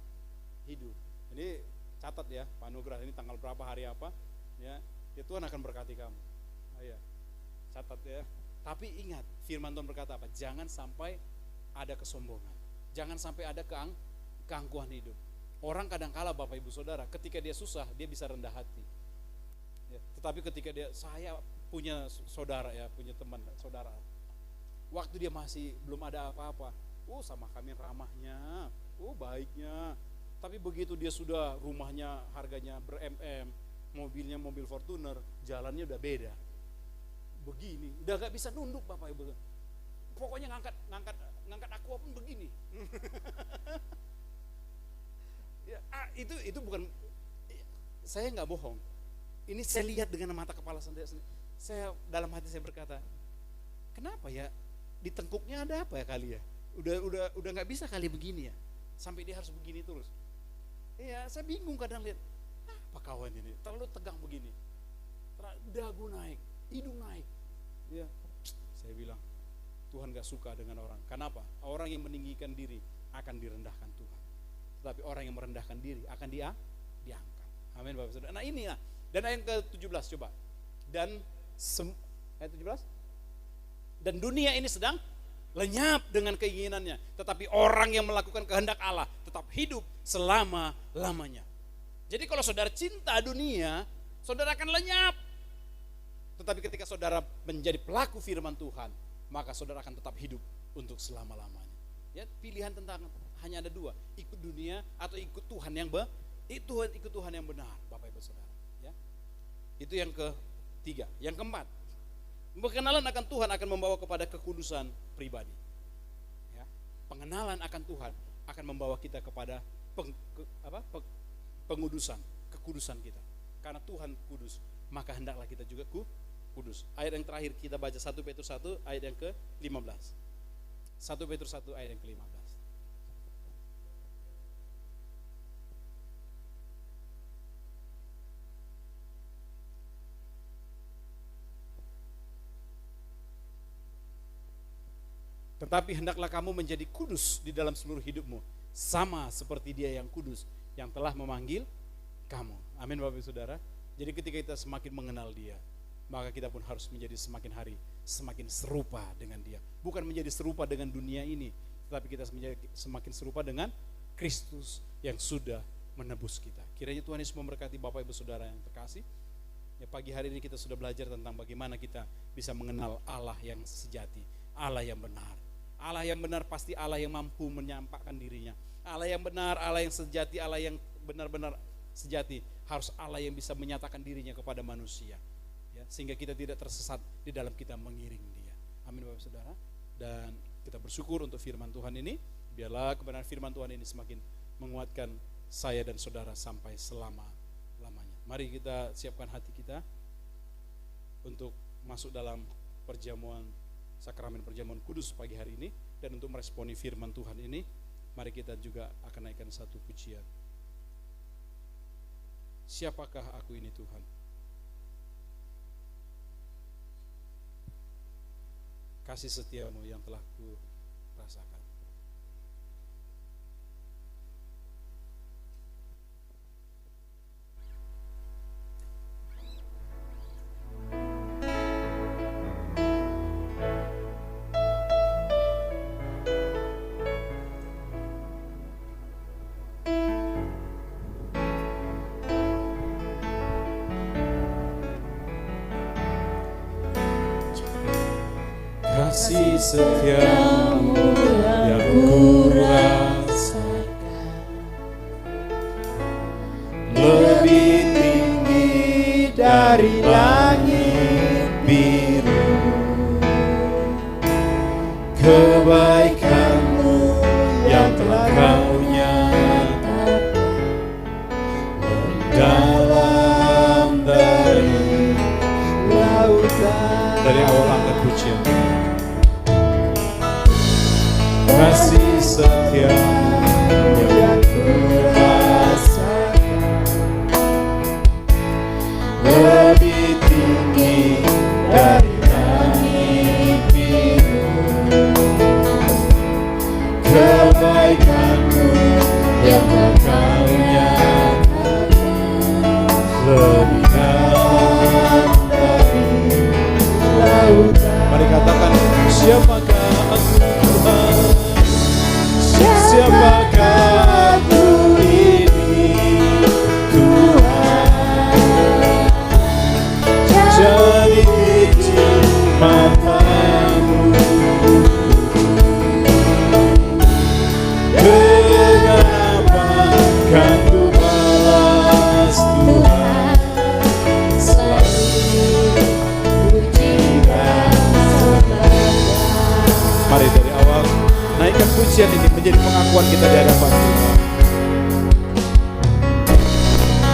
hidup. Jadi catat ya Pak Anugrah, ini tanggal berapa, hari apa ya, Tuhan akan berkati kamu. Ya, catat ya. Tapi ingat, firman Tuhan berkata apa? Jangan sampai ada kesombongan, jangan sampai ada keangkuhan hidup. Orang kadang-kala Bapak Ibu Saudara, ketika dia susah dia bisa rendah hati ya. Tetapi ketika saya punya saudara ya, punya teman saudara, waktu dia masih belum ada apa-apa, sama kami ramahnya, baiknya. Tapi begitu dia sudah, rumahnya harganya ber-MM, mobilnya mobil Fortuner, jalannya udah beda. Begini, udah gak bisa nunduk Bapak Ibu. Pokoknya ngangkat aqua pun begini. Ya, itu bukan, saya nggak bohong. Ini saya lihat dengan mata kepala sendiri. Saya dalam hati saya berkata, kenapa ya di tengkuknya ada apa ya kali ya? Udah nggak bisa kali begini ya, sampai dia harus begini terus. Iya, saya bingung kadang lihat, apa kawan ini terlalu tegang begini, dagu naik, hidung naik. Ya, saya bilang Tuhan gak suka dengan orang. Kenapa? Orang yang meninggikan diri akan direndahkan Tuhan, tetapi orang yang merendahkan diri akan diangkat. Amin Bapak Saudara. Nah ini lah. Dan ayat ke-17 coba. Dan ayat 17. Dan dunia ini sedang lenyap dengan keinginannya, tetapi orang yang melakukan kehendak Allah tetap hidup selama-lamanya. Jadi kalau saudara cinta dunia, saudara akan lenyap. Tetapi ketika saudara menjadi pelaku firman Tuhan, maka saudara akan tetap hidup untuk selama-lamanya. Ya, pilihan hanya ada 2, ikut dunia atau ikut Tuhan ikut Tuhan yang benar, Bapak Ibu Saudara. Ya, itu yang ketiga. Yang keempat, pengenalan akan Tuhan akan membawa kepada kekudusan pribadi. Ya, pengenalan akan Tuhan akan membawa kita kepada kekudusan kita. Karena Tuhan kudus, maka hendaklah kita juga kudus. Ayat yang terakhir kita baca 1 Petrus 1 ayat yang ke-15. 1 Petrus 1 ayat yang ke-15. Tetapi hendaklah kamu menjadi kudus di dalam seluruh hidupmu, sama seperti Dia yang kudus, yang telah memanggil kamu. Amin Bapak Ibu Saudara. Jadi ketika kita semakin mengenal Dia, maka kita pun harus menjadi semakin hari semakin serupa dengan Dia. Bukan menjadi serupa dengan dunia ini, tetapi kita menjadi semakin serupa dengan Kristus yang sudah menebus kita. Kiranya Tuhan Yesus memberkati Bapak Ibu Saudara yang terkasih. Ya, pagi hari ini kita sudah belajar tentang bagaimana kita bisa mengenal Allah yang sejati, Allah yang benar. Allah yang benar pasti Allah yang mampu menyampaikan dirinya. Allah yang benar, Allah yang sejati, Allah yang benar-benar sejati, harus Allah yang bisa menyatakan dirinya kepada manusia, ya, sehingga kita tidak tersesat di dalam kita mengiring Dia. Amin Bapak Saudara. Dan kita bersyukur untuk firman Tuhan ini. Biarlah kebenaran firman Tuhan ini semakin menguatkan saya dan saudara sampai selama-lamanya. Mari kita siapkan hati kita untuk masuk dalam perjamuan, sakramen perjamuan kudus pagi hari ini. Dan untuk meresponi firman Tuhan ini, mari kita juga akan naikkan satu pujian. Siapakah aku ini Tuhan? Kasih setiamu yang telah ku rasakan. Kasih setiamu yang ku rasakan lebih tinggi dari langit biru. Kebaikanmu yang telah kau nyatakan lebih dalam dari lautan. Dari awal angkat pujian. Kasih setiamu yang ku rasakan lebih tinggi dari langit biru. Kebaikanmu yang telah kau nyatakan lebih dalam dari lautan. Mari katakan, siapakah aku Tuhan? Siapakah aku ini Tuhan? Jadi biji matamu. Dengan apa kan ku balas Tuhan? Selalu puji dan sembah. Mari dari awal naikkan pujian ini menjadi pengakuan kita di hadapan Tuhan.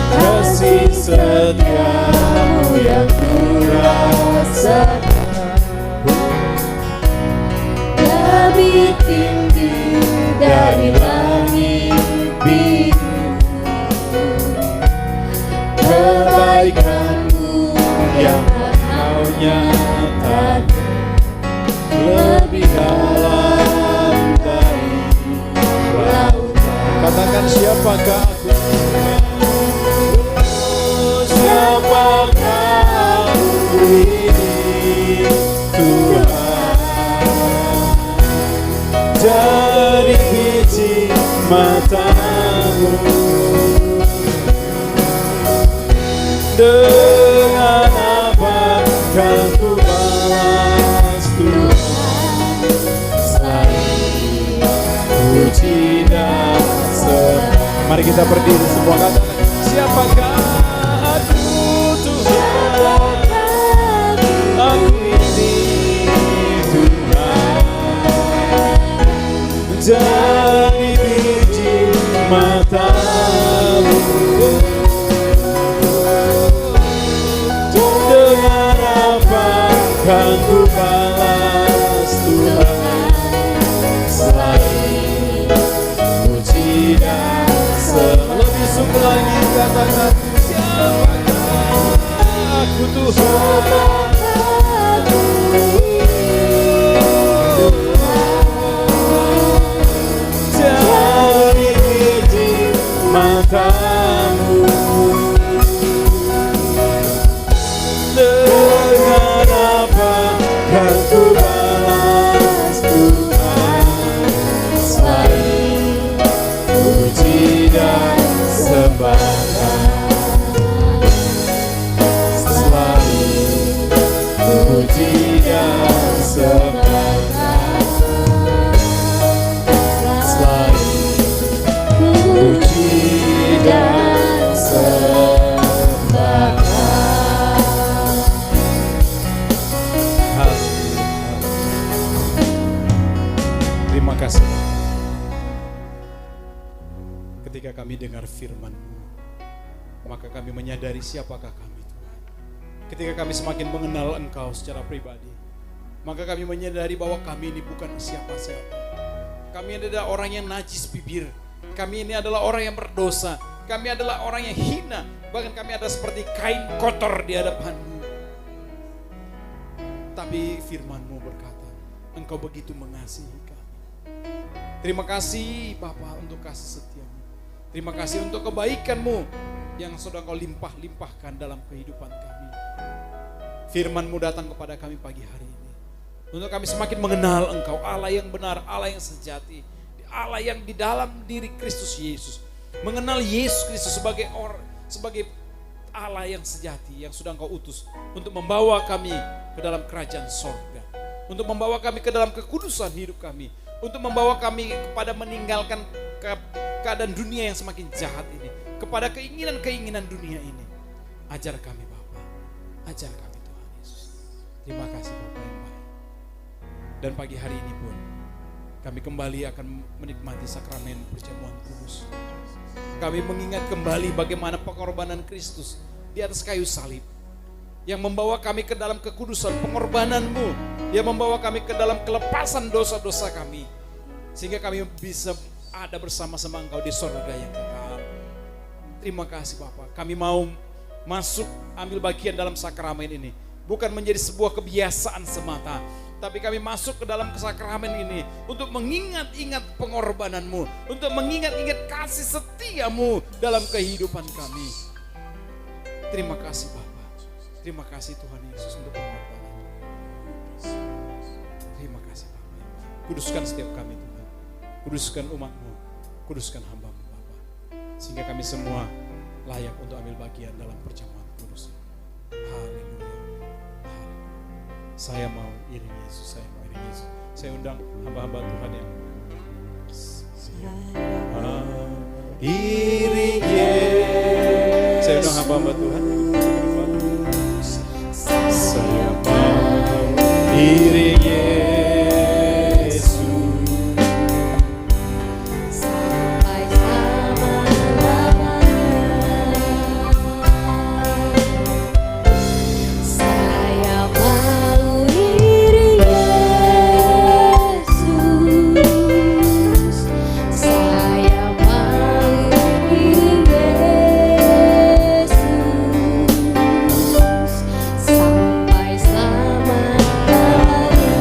Kasih setiamu yang ku rasakan lebih tinggi dari langit biru. Kebaikanmu yang kau nyatakan lebih dalam dari lautan. Katakan, siapakah aku? Oh, siapakah aku ini Tuhan? Dari biji matamu. Dengan apa kan ku balas Tuhan? Selain puji dan sembah. Mari kita berdiri semua, katakan, siapakah aku Tuhan? Aku ini Tuhan. Dari biji matamu. Dengan apa kan ku balas Tuhan? Selain puji dan sembah. Lebih sungguh lagi katakan, siapakah aku Tuhan? Dari biji matamu. sembahkan selain puji dan sembahkan. Terima kasih. Ketika kami dengar firman-Mu, maka kami menyadari siapakah kami, Tuhan. Ketika kami semakin mengenal Engkau secara pribadi, maka kami menyadari bahwa kami ini bukan siapa-siapa. Kami ini adalah orang yang najis bibir. Kami ini adalah orang yang berdosa. Kami adalah orang yang hina. Bahkan kami adalah seperti kain kotor di hadapan-Mu. Tapi firman-Mu berkata, Engkau begitu mengasihi kami. Terima kasih Bapa untuk kasih setia-Mu. Terima kasih untuk kebaikan-Mu yang sudah Engkau limpah-limpahkan dalam kehidupan kami. Firman-Mu datang kepada kami pagi hari ini, untuk kami semakin mengenal Engkau, Allah yang benar, Allah yang sejati, Allah yang di dalam diri Kristus Yesus. Mengenal Yesus Kristus sebagai Allah yang sejati, yang sudah Engkau utus untuk membawa kami ke dalam kerajaan sorga, untuk membawa kami ke dalam kekudusan hidup kami, untuk membawa kami kepada meninggalkan keadaan dunia yang semakin jahat ini, kepada keinginan-keinginan dunia ini. Ajar kami Bapa, ajar kami Tuhan Yesus. Terima kasih Bapa yang baik. Dan pagi hari ini pun kami kembali akan menikmati sakramen perjamuan kudus. Kami mengingat kembali bagaimana pengorbanan Kristus di atas kayu salib, yang membawa kami ke dalam kekudusan, pengorbanan-Mu yang membawa kami ke dalam kelepasan dosa-dosa kami, sehingga kami bisa ada bersama-sama Engkau di surga yang kekal. Terima kasih Bapak. Kami mau masuk ambil bagian dalam sakramen ini, bukan menjadi sebuah kebiasaan semata, tapi kami masuk ke dalam sakramen ini untuk mengingat-ingat pengorbanan-Mu, untuk mengingat-ingat kasih setia-Mu dalam kehidupan kami. Terima kasih Bapak. Terima kasih Tuhan Yesus untuk pengorbanan. Terima kasih Bapak. Kuduskan setiap kami Tuhan. Kuduskan umat-Mu. Kuduskan hamba-Mu Bapak. Sehingga kami semua layak untuk ambil bagian dalam perjamuan kudus. Haleluya. Saya mau iring Yesus. Saya mau iring Yesus. Saya undang hamba-hamba Tuhan yang iring Yesus. Saya undang hamba-hamba Tuhan. Saya mau iring Yesus sampai selama-lamanya. Saya mau iring Yesus. Saya mau iring Yesus sampai selama-lamanya.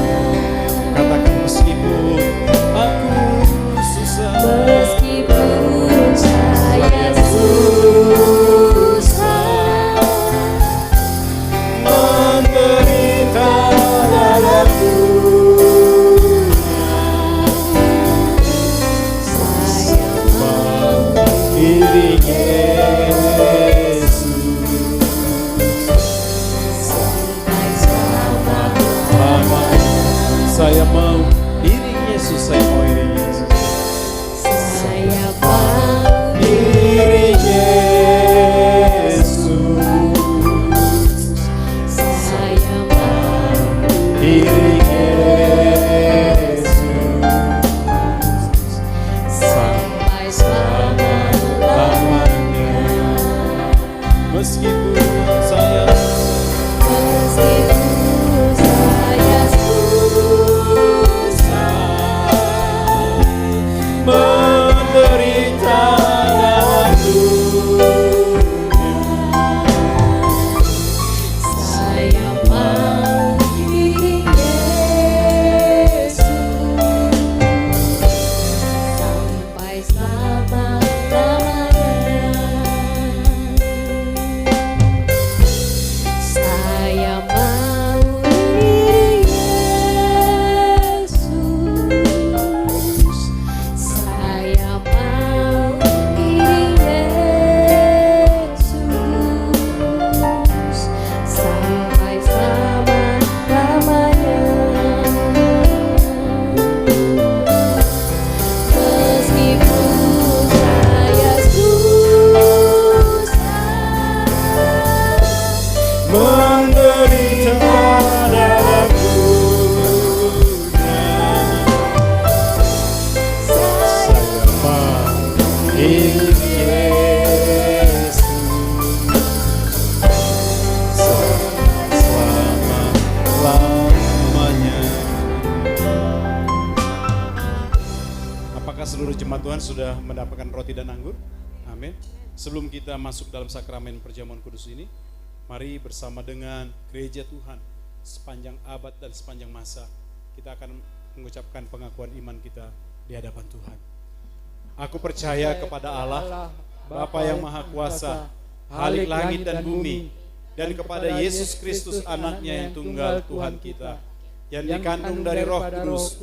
menderita dalam saya mengikut Yesus selama-lamanya. Apakah seluruh jemaat Tuhan sudah mendapatkan roti dan anggur? Amin. Sebelum kita masuk dalam sakramen perjamuan kudus ini, mari bersama dengan gereja Tuhan sepanjang abad dan sepanjang masa kita akan mengucapkan pengakuan iman kita di hadapan Tuhan. Aku percaya kepada Allah, Bapa yang Maha Kuasa, Khalik langit dan bumi, dan kepada Yesus Kristus anaknya yang tunggal Tuhan kita, yang dikandung dari Roh Kudus,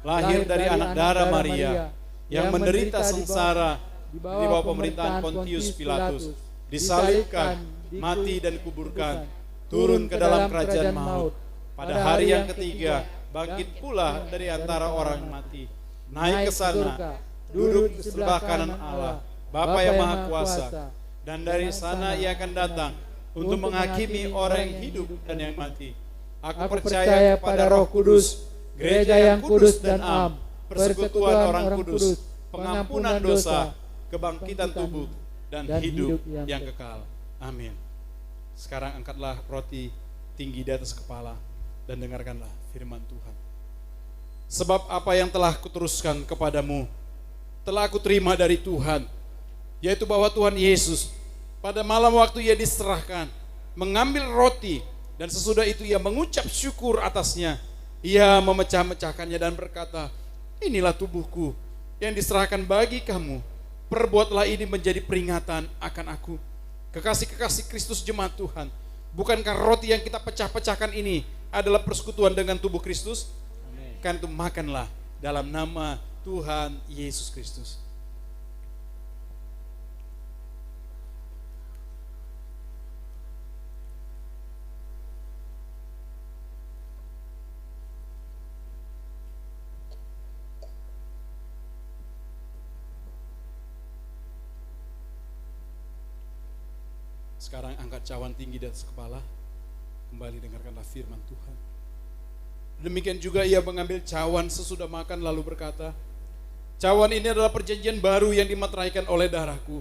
lahir dari anak darah Maria, yang menderita sengsara di bawah pemerintahan Pontius Pilatus, disalibkan, mati dan dikuburkan, turun ke dalam kerajaan maut. Pada hari yang ketiga, bangkit pula dari antara orang mati, naik ke sana, duduk di sebelah kanan Allah, Bapa yang Maha Kuasa, dan dari sana ia akan datang untuk menghakimi orang yang hidup dan yang mati. Aku percaya kepada Roh Kudus, gereja yang kudus dan am, persekutuan orang kudus, pengampunan dosa, kebangkitan tubuh, dan hidup yang kekal. Amin. Sekarang angkatlah roti tinggi di atas kepala dan dengarkanlah firman Tuhan. Sebab apa yang telah kuteruskan kepadamu telah aku terima dari Tuhan, yaitu bahwa Tuhan Yesus pada malam waktu ia diserahkan mengambil roti, dan sesudah itu ia mengucap syukur atasnya. Ia memecah-mecahkannya dan berkata, inilah tubuhku yang diserahkan bagi kamu. Perbuatlah ini menjadi peringatan akan aku. Kekasih-kekasih Kristus jemaat Tuhan, bukankah roti yang kita pecah-pecahkan ini adalah persekutuan dengan tubuh Kristus? Kan itu makanlah dalam nama Tuhan Yesus Kristus. Sekarang angkat cawan tinggi di atas kepala. Kembali dengarkanlah firman Tuhan. Demikian juga ia mengambil cawan sesudah makan lalu berkata, cawan ini adalah perjanjian baru yang dimateraikan oleh darahku.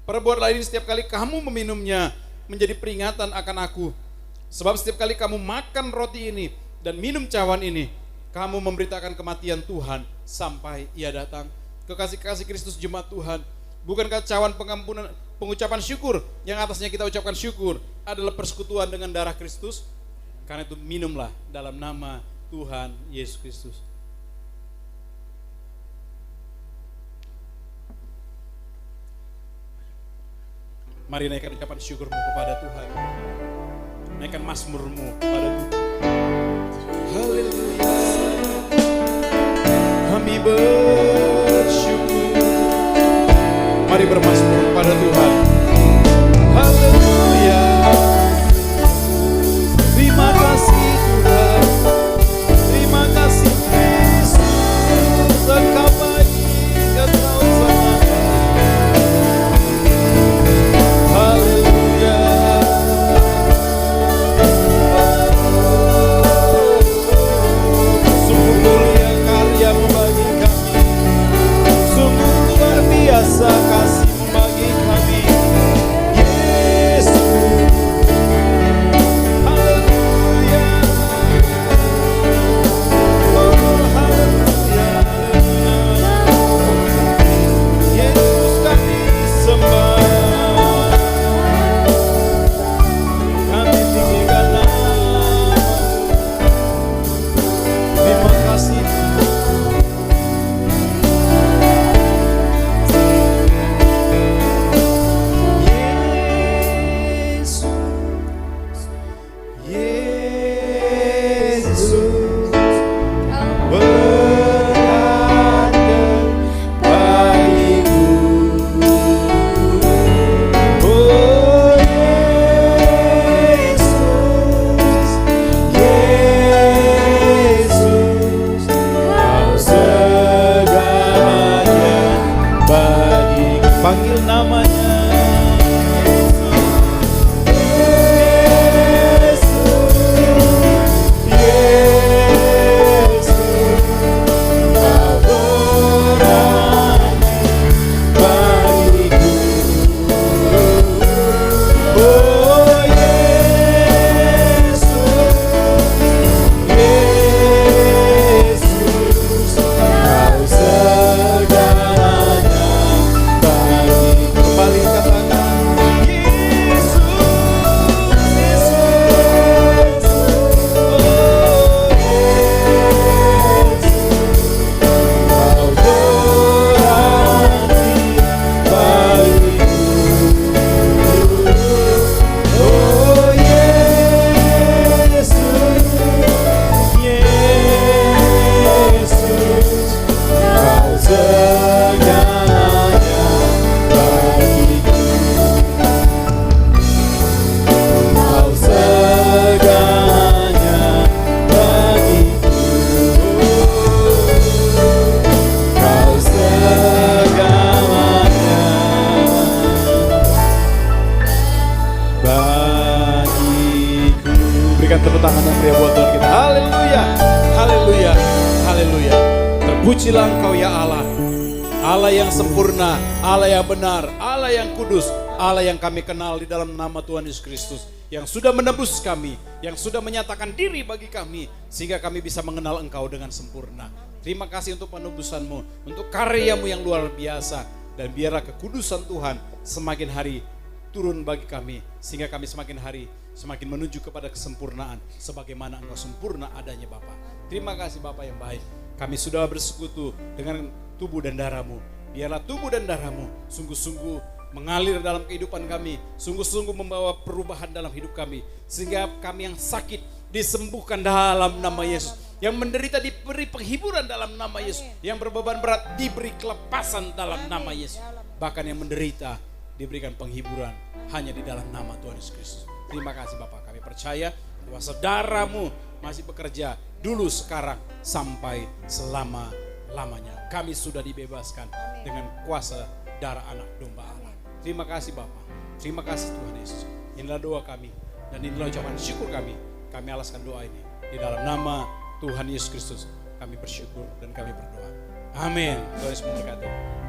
Perbuatlah ini setiap kali kamu meminumnya menjadi peringatan akan aku. Sebab setiap kali kamu makan roti ini dan minum cawan ini, kamu memberitakan kematian Tuhan sampai ia datang. Kekasih-kasih Kristus jemaat Tuhan, bukankah cawan pengampunan, pengucapan syukur yang atasnya kita ucapkan syukur adalah persekutuan dengan darah Kristus? Karena itu minumlah dalam nama Tuhan Yesus Kristus. Mari naikkan ucapan syukurmu kepada Tuhan. Naikkan mazmurmu kepada Tuhan. Haleluya. Kami bersyukur. Mari bermazmur kepada Tuhan. Haleluya. Terima kasih Tuhan. Terima kasih Kristus. Engkau baik, Engkau sangat. Haleluya. Sungguh mulia karya-Mu bagi kami. Berikan tepuk tangan yang meriah buat Tuhan kita. Haleluya, haleluya, haleluya. Terpujilah Engkau ya Allah. Allah yang sempurna, Allah yang benar, Allah yang kudus, Allah yang kami kenal di dalam nama Tuhan Yesus Kristus, yang sudah menebus kami, yang sudah menyatakan diri bagi kami, sehingga kami bisa mengenal Engkau dengan sempurna. Terima kasih untuk penebusan-Mu, untuk karya-Mu yang luar biasa, dan biarlah kekudusan Tuhan semakin hari turun bagi kami, sehingga kami semakin hari semakin menuju kepada kesempurnaan, sebagaimana Engkau sempurna adanya Bapa. Terima kasih Bapa yang baik, kami sudah bersekutu dengan tubuh dan darah-Mu. Biarlah tubuh dan darah-Mu sungguh-sungguh mengalir dalam kehidupan kami, sungguh-sungguh membawa perubahan dalam hidup kami, sehingga kami yang sakit disembuhkan dalam nama Yesus, yang menderita diberi penghiburan dalam nama Yesus, yang berbeban berat diberi kelepasan dalam nama Yesus, bahkan yang menderita diberikan penghiburan hanya di dalam nama Tuhan Yesus Kristus. Terima kasih Bapak, kami percaya bahwa saudara-Mu masih bekerja dulu, sekarang, sampai selama-lamanya. Kami sudah dibebaskan dengan kuasa darah anak domba Allah. Terima kasih Bapak, terima kasih Tuhan Yesus. Inilah doa kami dan inilah ucapan syukur kami. Kami alaskan doa ini di dalam nama Tuhan Yesus Kristus. Kami bersyukur dan kami berdoa. Amin. Tuhan Yesus memberkati.